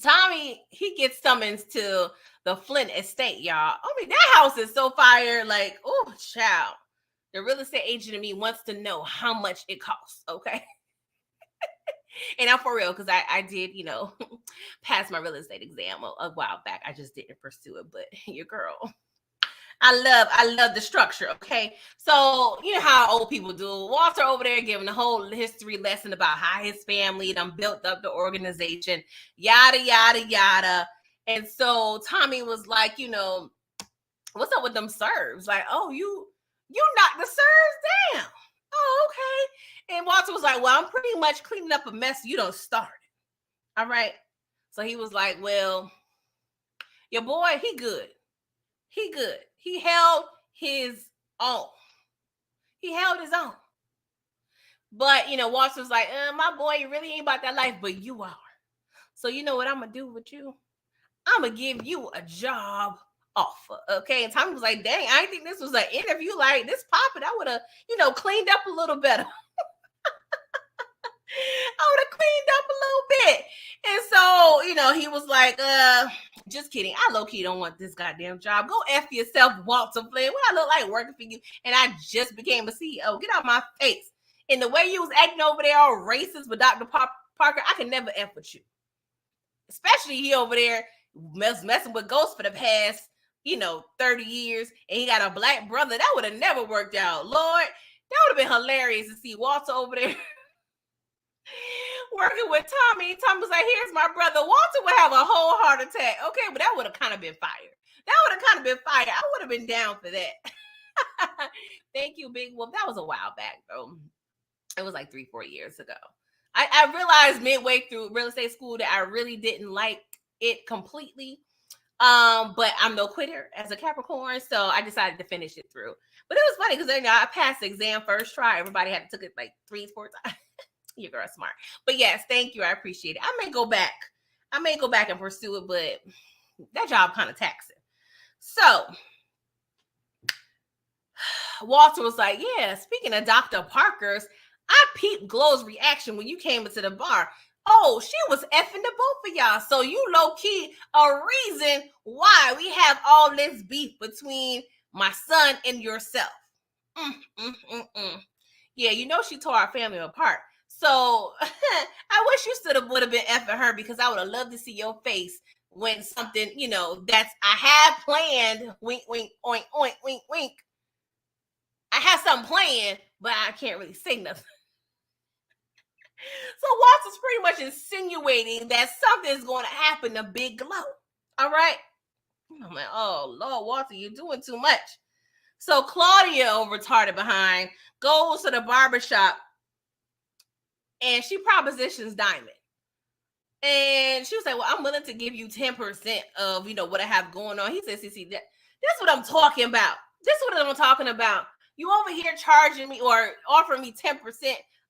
Tommy, he gets summons to the Flint estate, y'all. I mean, that house is so fire. Oh, child. The real estate agent in me wants to know how much it costs, okay? And I'm for real, because I did, pass my real estate exam a while back. I just didn't pursue it, but your girl. I love the structure, okay? So, you know how old people do. Walter over there giving a whole history lesson about how his family done built up the organization, yada, yada, yada. And so Tommy was like, "What's up with them serves?" Like, "Oh, you knocked the serves down." "Oh, okay." And Walter was like, "Well, I'm pretty much cleaning up a mess you done started." All right. So he was like, "Well, your boy, he good. He good. He held his own. He held his own." But, Walter was like, "My boy, you really ain't about that life, but you are. So you know what I'm going to do with you? I'm going to give you a job offer." Okay. And Tommy was like, "Dang, I didn't think this was an interview like this popping. I would have, cleaned up a little better." I would have cleaned up a little bit. And so, he was like, "Just kidding. I low-key don't want this goddamn job. Go F yourself, Walter Flynn. What I look like working for you? And I just became a CEO. Get out my face. And the way you was acting over there all racist with Dr. Parker, I can never F with you. Especially he over there messing with ghosts for the past, 30 years. And he got a black brother. That would have never worked out. Lord, that would have been hilarious to see Walter over there working with Tommy. Tommy was like, "Here's my brother." Walter would have a whole heart attack. Okay, but that would have kind of been fire. I would have been down for that. Thank you, Big Wolf. That was a while back, though. It was like 3-4 years ago. I realized midway through real estate school that I really didn't like it completely. But I'm no quitter as a Capricorn, so I decided to finish it through. But it was funny because I passed the exam first try. Everybody had to took it like 3-4 times. Your girl smart. But yes, thank you. I appreciate it. I may go back and pursue it, but that job kind of taxing. So Walter was like, "Yeah, speaking of Dr. Parker's, I peeped Glow's reaction when you came into the bar. Oh, she was effing the both of y'all. So you low-key a reason why we have all this beef between my son and yourself." Yeah, she tore our family apart. So I wish you would have been effing her, because I would have loved to see your face when something, that's I have planned. Wink, wink, oink, oink, wink, wink. I have something planned, but I can't really say nothing. So Walter's pretty much insinuating that something's going to happen to Big Glow. All right. I'm like, oh Lord, Walter, you're doing too much. So Claudia, retarded behind, goes to the barbershop and she propositions Diamond. And she was like, well, I'm willing to give you 10% of, what I have going on. He says, see, that's what I'm talking about. This is what I'm talking about. You over here charging me or offering me 10%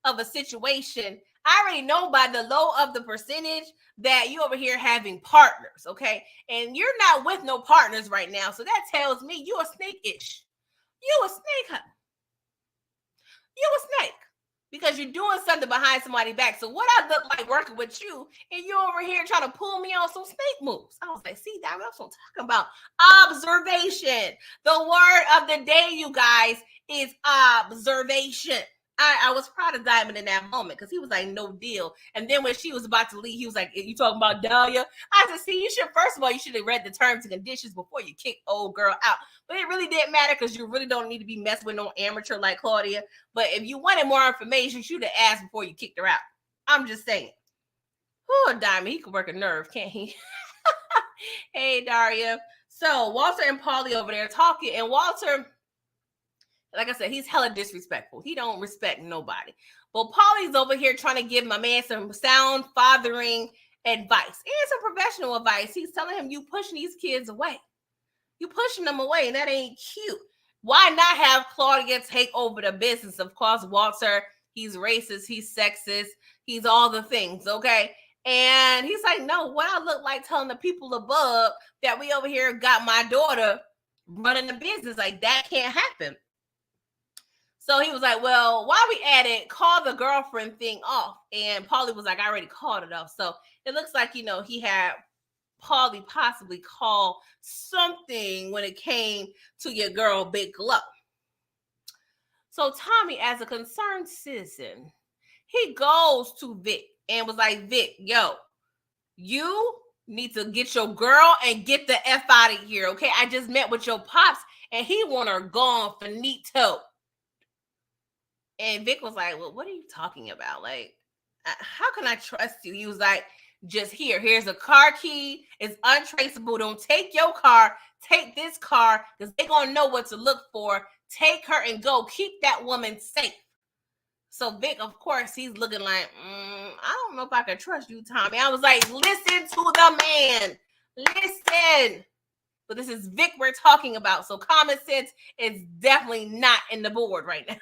of a situation. I already know by the low of the percentage that you over here having partners, okay? And you're not with no partners right now. So that tells me you a snake-ish. You a snake, huh? You a snake. Because you're doing something behind somebody's back. So what I look like working with you, and you over here trying to pull me on some snake moves. I was like, see, that's what I'm talking about. Observation. The word of the day, you guys, is observation. I was proud of Diamond in that moment because he was like, no deal. And then when she was about to leave, he was like, you talking about Dahlia? I said, see, first of all, you should have read the terms and conditions before you kick old girl out. But it really didn't matter because you really don't need to be messing with no amateur like Claudia. But if you wanted more information, you should have asked before you kicked her out. I'm just saying. Oh, Diamond, he could work a nerve, can't he? Hey, Daria. So Walter and Paulie over there talking, and Walter, like I said, he's hella disrespectful. He don't respect nobody. But Paulie's over here trying to give my man some sound fathering advice and some professional advice. He's telling him, you pushing these kids away. You pushing them away, and that ain't cute. Why not have Claudia take over the business? Of course, Walter, he's racist, he's sexist, he's all the things, okay? And he's like, no, what I look like telling the people above that we over here got my daughter running the business, like that can't happen. So he was like, well, while we at it, call the girlfriend thing off. And Paulie was like, I already called it off. So it looks like, he had Paulie possibly call something when it came to your girl, Big Glow. So Tommy, as a concerned citizen, he goes to Vic and was like, Vic, yo, you need to get your girl and get the F out of here, okay? I just met with your pops and he want her gone finito. And Vic was like, well, what are you talking about? Like, how can I trust you? He was like, just here's a car key. It's untraceable. Don't take your car. Take this car because they're going to know what to look for. Take her and go. Keep that woman safe. So Vic, of course, he's looking like, I don't know if I can trust you, Tommy. I was like, listen to the man. Listen. But this is Vic we're talking about. So common sense is definitely not in the board right now.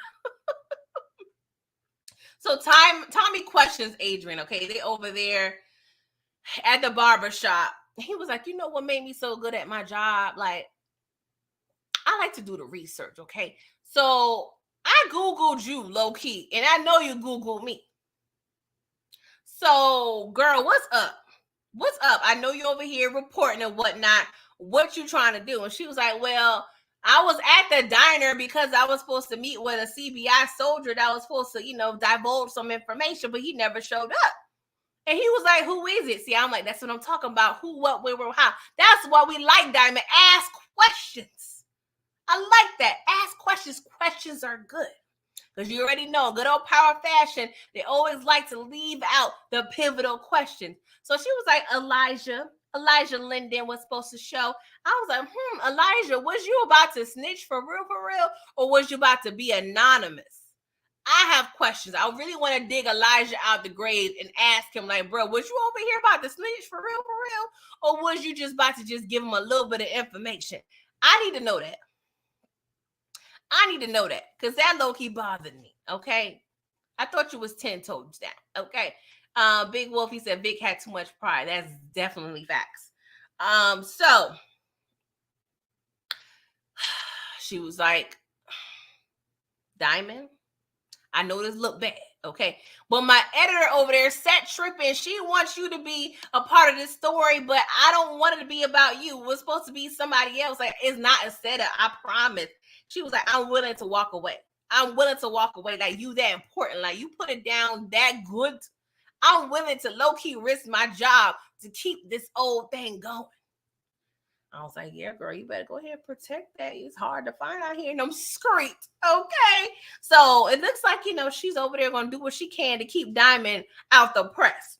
So Tommy questions Adrian, okay? They over there at the barber shop. He was like, you know what made me so good at my job? Like, I like to do the research, okay? So I Googled you low-key, and I know you Googled me. So, girl, what's up? What's up? I know you over here reporting and whatnot. What you trying to do? And she was like, well, I was at the diner because I was supposed to meet with a CBI soldier that was supposed to, divulge some information, but he never showed up. And he was like, who is it? See, I'm like, that's what I'm talking about. Who, what, where, how. That's why we like Diamond. Ask questions. I like that. Ask questions. Questions are good. Because you already know, good old power fashion, they always like to leave out the pivotal questions. So she was like, Elijah Linden was supposed to show. I was like, Elijah, was you about to snitch for real? Or was you about to be anonymous? I have questions. I really want to dig Elijah out the grave and ask him, like, bro, was you over here about to snitch for real? Or was you just about to just give him a little bit of information? I need to know that. Because that low-key bothered me, okay? I thought you was 10 toes down, okay? Big Wolf, he said Vic had too much pride. That's definitely facts. So she was like, Diamond, I know this look bad, okay? But my editor over there sat tripping. She wants you to be a part of this story, but I don't want it to be about you. It was supposed to be somebody else. Like, it's not a setup, I promise. She was like, I'm willing to walk away. I'm willing to walk away. Like, you that important. Like, you put it down that good. I'm willing to low-key risk my job to keep this old thing going. I was like, yeah, girl, you better go ahead and protect that. It's hard to find out here in them streets. Okay. So it looks like, she's over there going to do what she can to keep Diamond out the press.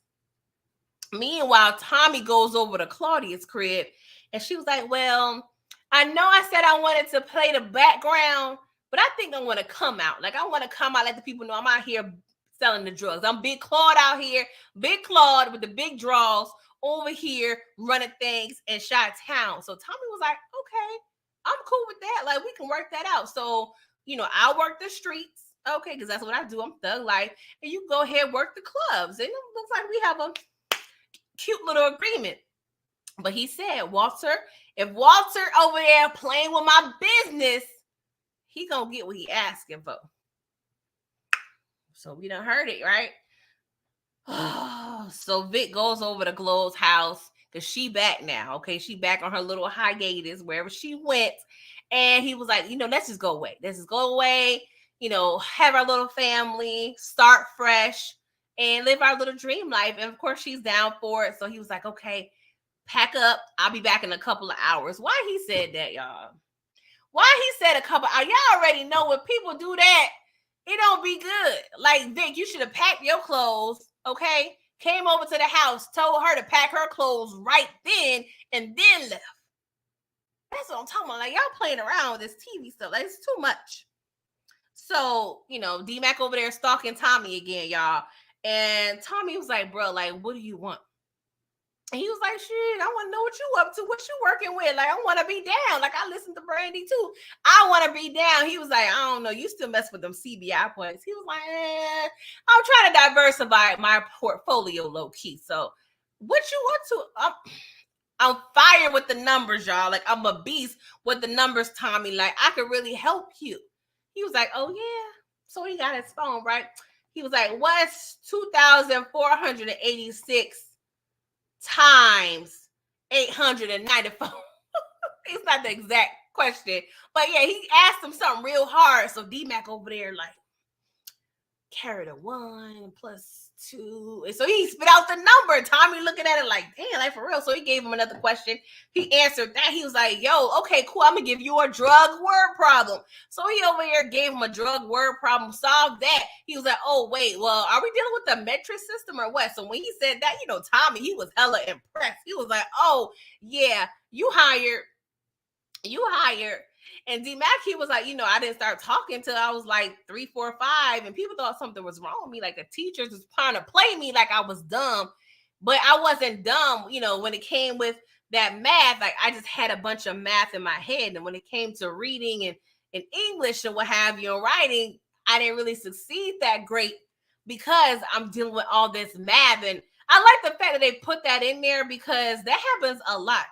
Meanwhile, Tommy goes over to Claudia's crib and she was like, well, I know I said I wanted to play the background, but I think I want to come out. Like, I want to come out, let the people know I'm out here selling the drugs. I'm Big Claude out here, Big Claude with the big draws over here running things in Chi-Town. So Tommy was like, okay, I'm cool with that. Like, we can work that out. So, I'll work the streets. Okay, because that's what I do. I'm thug life. And you go ahead, work the clubs. And it looks like we have a cute little agreement. But he said, Walter, if Walter over there playing with my business, he gonna get what he asking for. So we done heard it, right? So Vic goes over to Glow's house because she back now. Okay, she back on her little hiatus wherever she went. And he was like, let's just go away. Let's just go away, have our little family, start fresh, and live our little dream life. And of course, she's down for it. So he was like, okay, pack up. I'll be back in a couple of hours. Why he said that, y'all? Why he said a couple of hours? Y'all already know when people do that, it don't be good. Like, Vic, you should have packed your clothes, okay? Came over to the house, told her to pack her clothes right then, and then left. That's what I'm talking about. Like, y'all playing around with this TV stuff. Like, it's too much. So, D-Mac over there stalking Tommy again, y'all. And Tommy was like, bro, like, what do you want? And he was like, shit, I want to know what you up to. What you working with? Like, I want to be down. Like, I listen to Brandy too. I want to be down. He was like, I don't know. You still mess with them CBI points. He was like, I'm trying to diversify my portfolio low key. So what you up to? I'm fire with the numbers, y'all. Like, I'm a beast with the numbers, Tommy. Like, I could really help you. He was like, oh, yeah. So he got his phone, right? He was like, what's 2,486 times 894? It's not the exact question. But, yeah, he asked him something real hard. So D-Mac over there, like, carry the 1 plus 2. And so he spit out the number. Tommy looking at it like, damn, like for real. So he gave him another question. He answered that. He was like, yo, okay, cool. I'm going to give you a drug word problem. So he over here gave him a drug word problem, solved that. He was like, oh, wait, well, are we dealing with the metric system or what? So when he said that, Tommy, he was hella impressed. He was like, oh, yeah, you hired. And D-Mac, he was like, I didn't start talking till I was like 3, 4, 5. And people thought something was wrong with me. Like, the teachers was trying to play me like I was dumb. But I wasn't dumb, when it came with that math. Like, I just had a bunch of math in my head. And when it came to reading and English and what have you, and writing, I didn't really succeed that great because I'm dealing with all this math. And I like the fact that they put that in there because that happens a lot,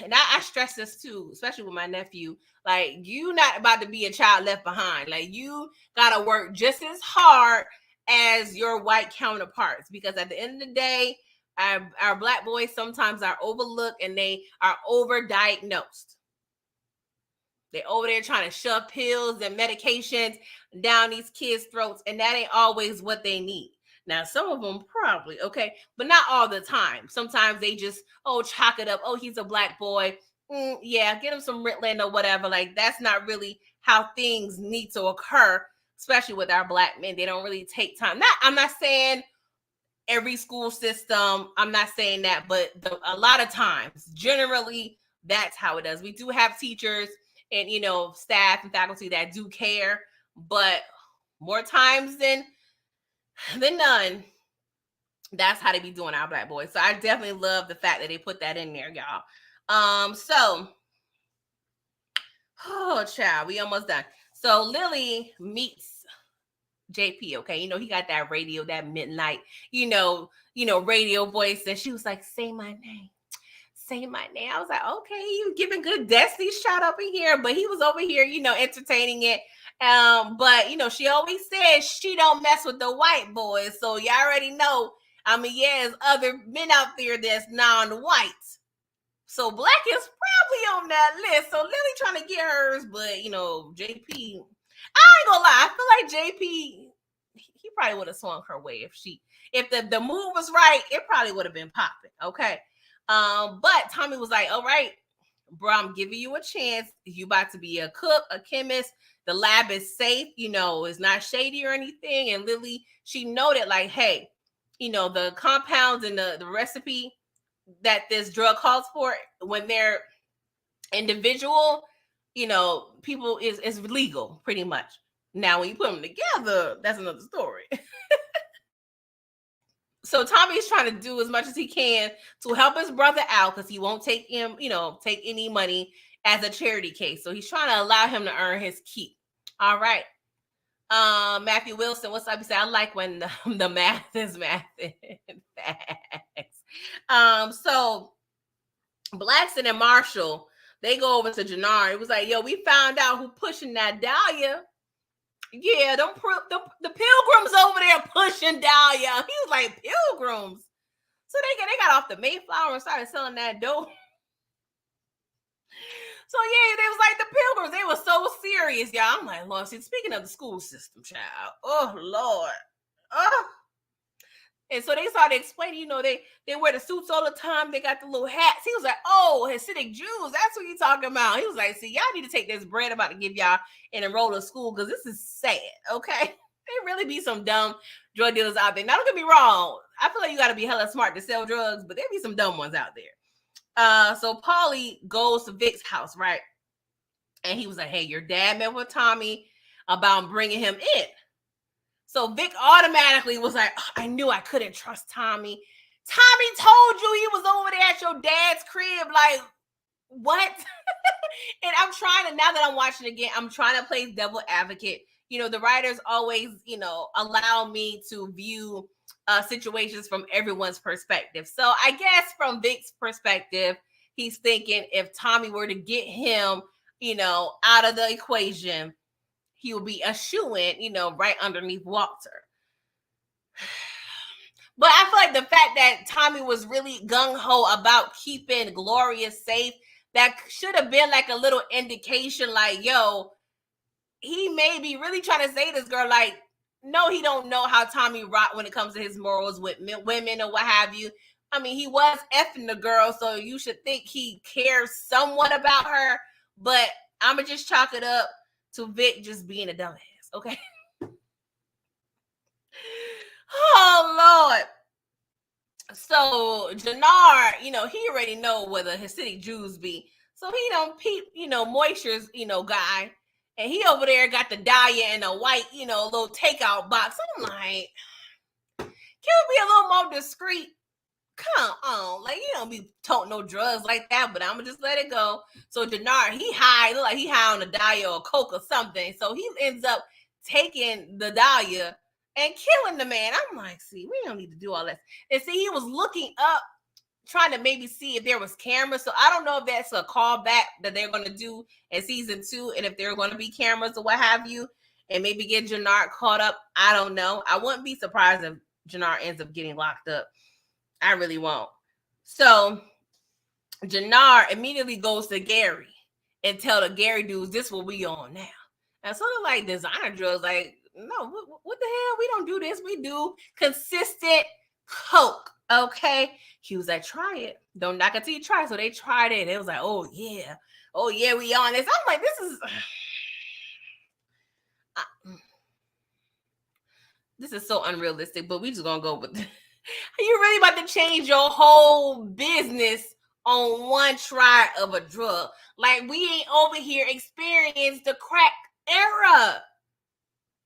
and I stress this too, especially with my nephew. Like, you not about to be a child left behind. Like, you gotta work just as hard as your white counterparts, because at the end of the day, our Black boys sometimes are overlooked and they are overdiagnosed. They over there trying to shove pills and medications down these kids' throats, and that ain't always what they need. Now, some of them probably, okay, but not all the time. Sometimes they just, chalk it up. Oh, he's a Black boy. Yeah, get him some Ritalin or whatever. Like, that's not really how things need to occur, especially with our Black men. They don't really take time. I'm not saying every school system. I'm not saying that, but a lot of times, generally, that's how it does. We do have teachers and, staff and faculty that do care, but more times than none, that's how they be doing our Black boys. So I definitely love the fact that they put that in there, y'all. Child, we almost done. So Lily meets JP, okay? He got that radio, that midnight, radio voice, and she was like, say my name. Say my name. I was like, okay, you giving good Destiny shout up in here, but he was over here, entertaining it. But she always says she don't mess with the white boys. So you already know. I mean, there's other men out there that's non-white. So Black is probably on that list. So Lily trying to get hers, but JP, I ain't gonna lie, I feel like JP, he probably would have swung her way if the move was right, it probably would have been popping. Okay. But Tommy was like, all right, bro, I'm giving you a chance. You about to be a cook, a chemist. The lab is safe, it's not shady or anything. And Lily, she noted like, hey, the compounds and the recipe that this drug calls for, when they're individual, people is legal pretty much. Now, when you put them together, that's another story. So Tommy's trying to do as much as he can to help his brother out because he won't take any money as a charity case. So he's trying to allow him to earn his keep. All right. Matthew Wilson, what's up? He said, I like when the math is math. Facts. So Blackson and Marshall, they go over to Jannard. It was like, yo, we found out who pushing that Dahlia. Yeah, the pilgrims over there pushing Dahlia. He was like, pilgrims. So they got off the Mayflower and started selling that dope. So yeah, they was like the pilgrims. They were so serious, y'all. I'm like, Lord, see, speaking of the school system, child. Oh, Lord. Oh. And so they started explaining, they wear the suits all the time. They got the little hats. He was like, oh, Hasidic Jews. That's what you talking about. He was like, see, y'all need to take this bread I'm about to give y'all and enroll in school because this is sad, okay? There really be some dumb drug dealers out there. Now, don't get me wrong. I feel like you got to be hella smart to sell drugs, but there be some dumb ones out there. So Paulie goes to Vic's house, right? And he was like, hey, your dad met with Tommy about bringing him in. So Vic automatically was like, oh, I knew I couldn't trust Tommy. Tommy told you he was over there at your dad's crib. Like, what? And I'm trying to, now that I'm watching again, I'm trying to play devil advocate. The writers always, allow me to view situations from everyone's perspective. So I guess from Vic's perspective, he's thinking if Tommy were to get him, out of the equation, he will be a shoo-in, right underneath Walter. But I feel like the fact that Tommy was really gung-ho about keeping Gloria safe, that should have been like a little indication like, yo, he may be really trying to say this girl, like, no, he don't know how Tommy rock when it comes to his morals with women or what have you. I mean, he was effing the girl, so you should think he cares somewhat about her. But I'm going to just chalk it up to Vic just being a dumbass, okay? Oh, Lord. So Jannard, he already know where the Hasidic Jews be. So he don't peep, Moisture's, guy. And he over there got the Dahlia and a white, little takeout box. I'm like, can we be a little more discreet? Come on. Like, you don't be toting no drugs like that, but I'm going to just let it go. So Jannard, he high. Look like he high on the Dahlia or Coke or something. So he ends up taking the Dahlia and killing the man. I'm like, see, we don't need to do all that. And see, he was looking up, trying to maybe see if there was cameras. So I don't know if that's a callback that they're going to do in season 2, and if there are going to be cameras or what have you, and maybe get Jannard caught up. I don't know. I wouldn't be surprised if Jannard ends up getting locked up. I really won't. So Jannard immediately goes to Gary and tell the Gary dudes, this what we on now. And sort of like designer drugs, like, no, what the hell? We don't do this. We do consistent coke, okay? He was like, try it. Don't knock it till you try. So they tried it. It was like, oh, yeah, we on this. I'm like, this is so unrealistic, but we just gonna go with it. Are you really about to change your whole business on one try of a drug? Like, we ain't over here experienced the crack era.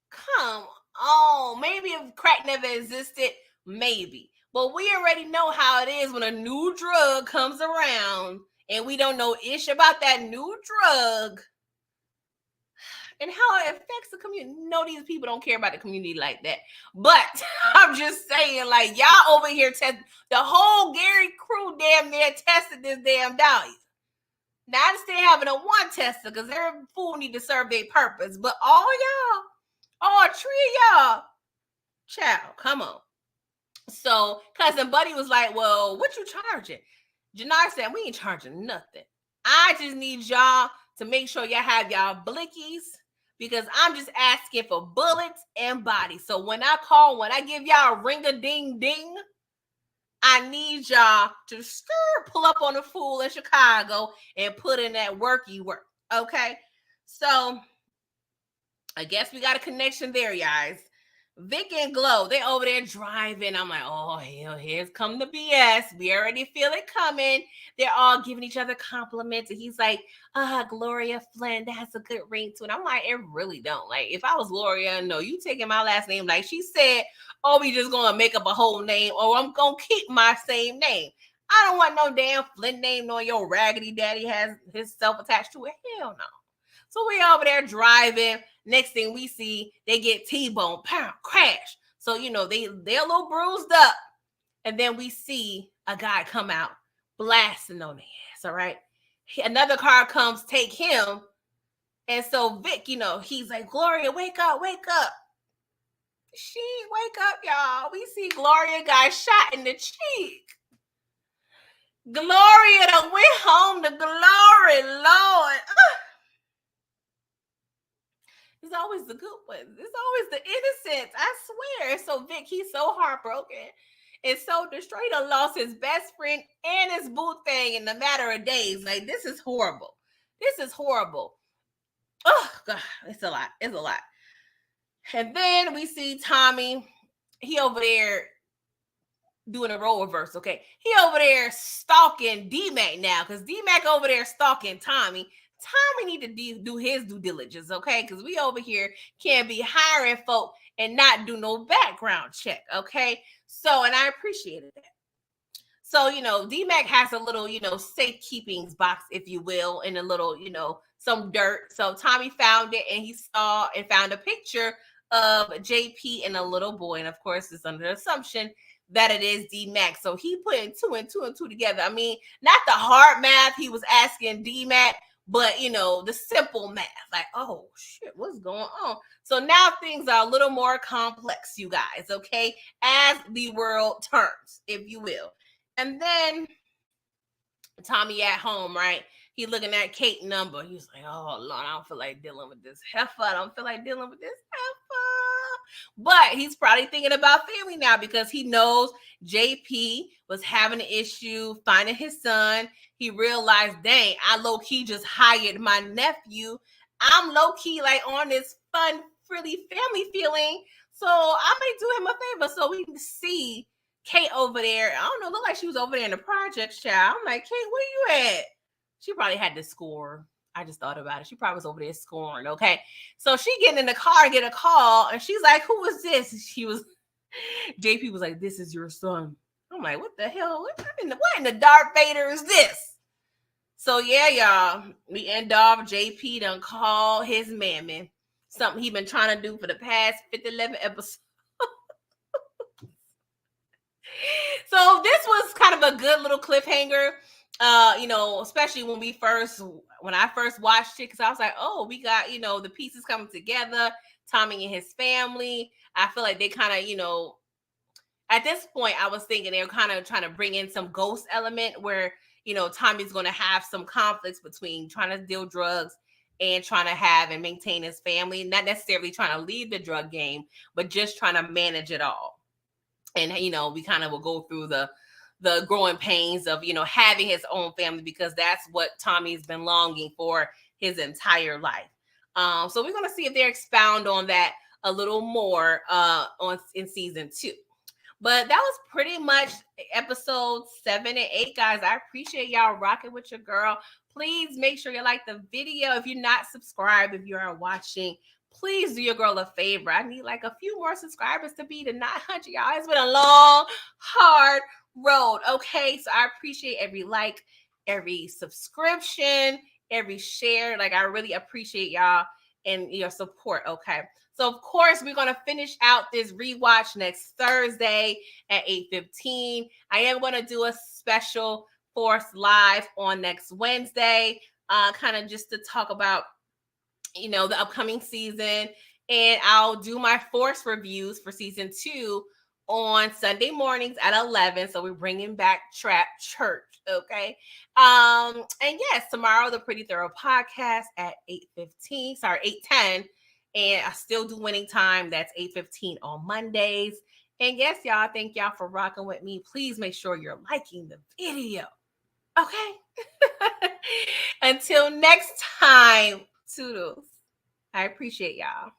Come on. Maybe if crack never existed, maybe. But we already know how it is when a new drug comes around and we don't know ish about that new drug and how it affects the community. No, these people don't care about the community like that. But I'm just saying, like, y'all over here test the whole Gary crew damn near tested this damn Dahlia. Now I understand having a one tester because every fool need to serve their purpose. But all y'all, child, come on. So Cousin Buddy was like, well, what you charging? Jannar said, we ain't charging nothing. I just need y'all to make sure y'all have y'all blickies because I'm just asking for bullets and bodies. So when I give y'all a ring a ding ding, I need y'all to pull up on the fool in Chicago and put in that worky work. Okay. So I guess we got a connection there, guys. Vic and Glow, they over there driving. I'm like, oh, hell, here's come the BS. We already feel it coming. They're all giving each other compliments. And he's like, Gloria Flynn, that has a good ring to it. I'm like, it really don't. Like, if I was Gloria, no, you taking my last name. Like she said, oh, we just going to make up a whole name or I'm going to keep my same name. I don't want no damn Flynn name knowing your raggedy daddy has his self attached to it. Hell no. So we over there driving. Next thing we see, they get T-bone, pow, crash. So, they're a little bruised up. And then we see a guy come out blasting on the ass, all right? Another car comes, take him. And so Vic, he's like, Gloria, wake up, wake up. She ain't wake up, y'all. We see Gloria got shot in the cheek. Gloria done went home to glory, Lord. It's always the good ones. It's always the innocents. I swear. So Vic, he's so heartbroken and so destroyed. He lost his best friend and his boo thing in a matter of days. Like, this is horrible. This is horrible. Oh, God. It's a lot. It's a lot. And then we see Tommy. He over there doing a role reverse, okay? He over there stalking D-Mac now because D-Mac over there stalking Tommy. Tommy need to do his due diligence, okay? Because we over here can't be hiring folk and not do no background check, okay? So, and I appreciated that. So, D-Mac has a little, safekeeping box, if you will, in a little, some dirt. So Tommy found it and he saw and found a picture of JP and a little boy. And of course, it's under the assumption that it is D-Mac. So he putting two and two together. I mean, not the hard math he was asking D-Mac, but the simple math, like, oh shit, what's going on? So now things are a little more complex, you guys, okay, as the world turns, if you will. And then Tommy at home, right? He looking at Kate number. He's like, oh Lord, I don't feel like dealing with this heifer. I don't feel like dealing with this heifer. But he's probably thinking about family now because he knows JP was having an issue finding his son. He realized, dang, I low-key just hired my nephew. I'm low-key like on this fun, frilly family feeling. So I may do him a favor so we can see Kate over there. I don't know, look like she was over there in the projects, child. I'm like, Kate, where you at? She probably had to score. I just thought about it. She probably was over there scoring, okay? So she getting in the car and get a call, and she's like, who is this? JP was like, this is your son. I'm like, what the hell? What in the Darth Vader is this? So yeah, y'all, we end off JP done call his mammy. Something he been trying to do for the past 11 episodes. So this was kind of a good little cliffhanger, especially when I first watched it, because I was like, oh, we got, the pieces coming together, Tommy and his family. I feel like they kind of, at this point, I was thinking they were kind of trying to bring in some ghost element where, Tommy's going to have some conflicts between trying to deal drugs and trying to have and maintain his family, not necessarily trying to leave the drug game, but just trying to manage it all. And, we kind of will go through the growing pains of, having his own family, because that's what Tommy's been longing for his entire life. So we're going to see if they expound on that a little more in season 2. But that was pretty much episodes 7 and 8, guys. I appreciate y'all rocking with your girl. Please make sure you like the video. If you're not subscribed, if you are watching, please do your girl a favor. I need like a few more subscribers to be to 900, y'all. It's been a long, hard road, okay? So I appreciate every like, every subscription, every share. Like, I really appreciate y'all and your support, okay? So, of course, we're going to finish out this rewatch next Thursday at 8:15. I am going to do a special Force Live on next Wednesday, kind of just to talk about, the upcoming season. And I'll do my Force reviews for season 2 on Sunday mornings at 11. So we're bringing back Trap Church. Okay. And yes, tomorrow the Pretty Thorough podcast at 8:15. Sorry, 8:10. And I still do winning time. That's 8:15 on Mondays. And yes, y'all, thank y'all for rocking with me. Please make sure you're liking the video. Okay. Until next time, toodles. I appreciate y'all.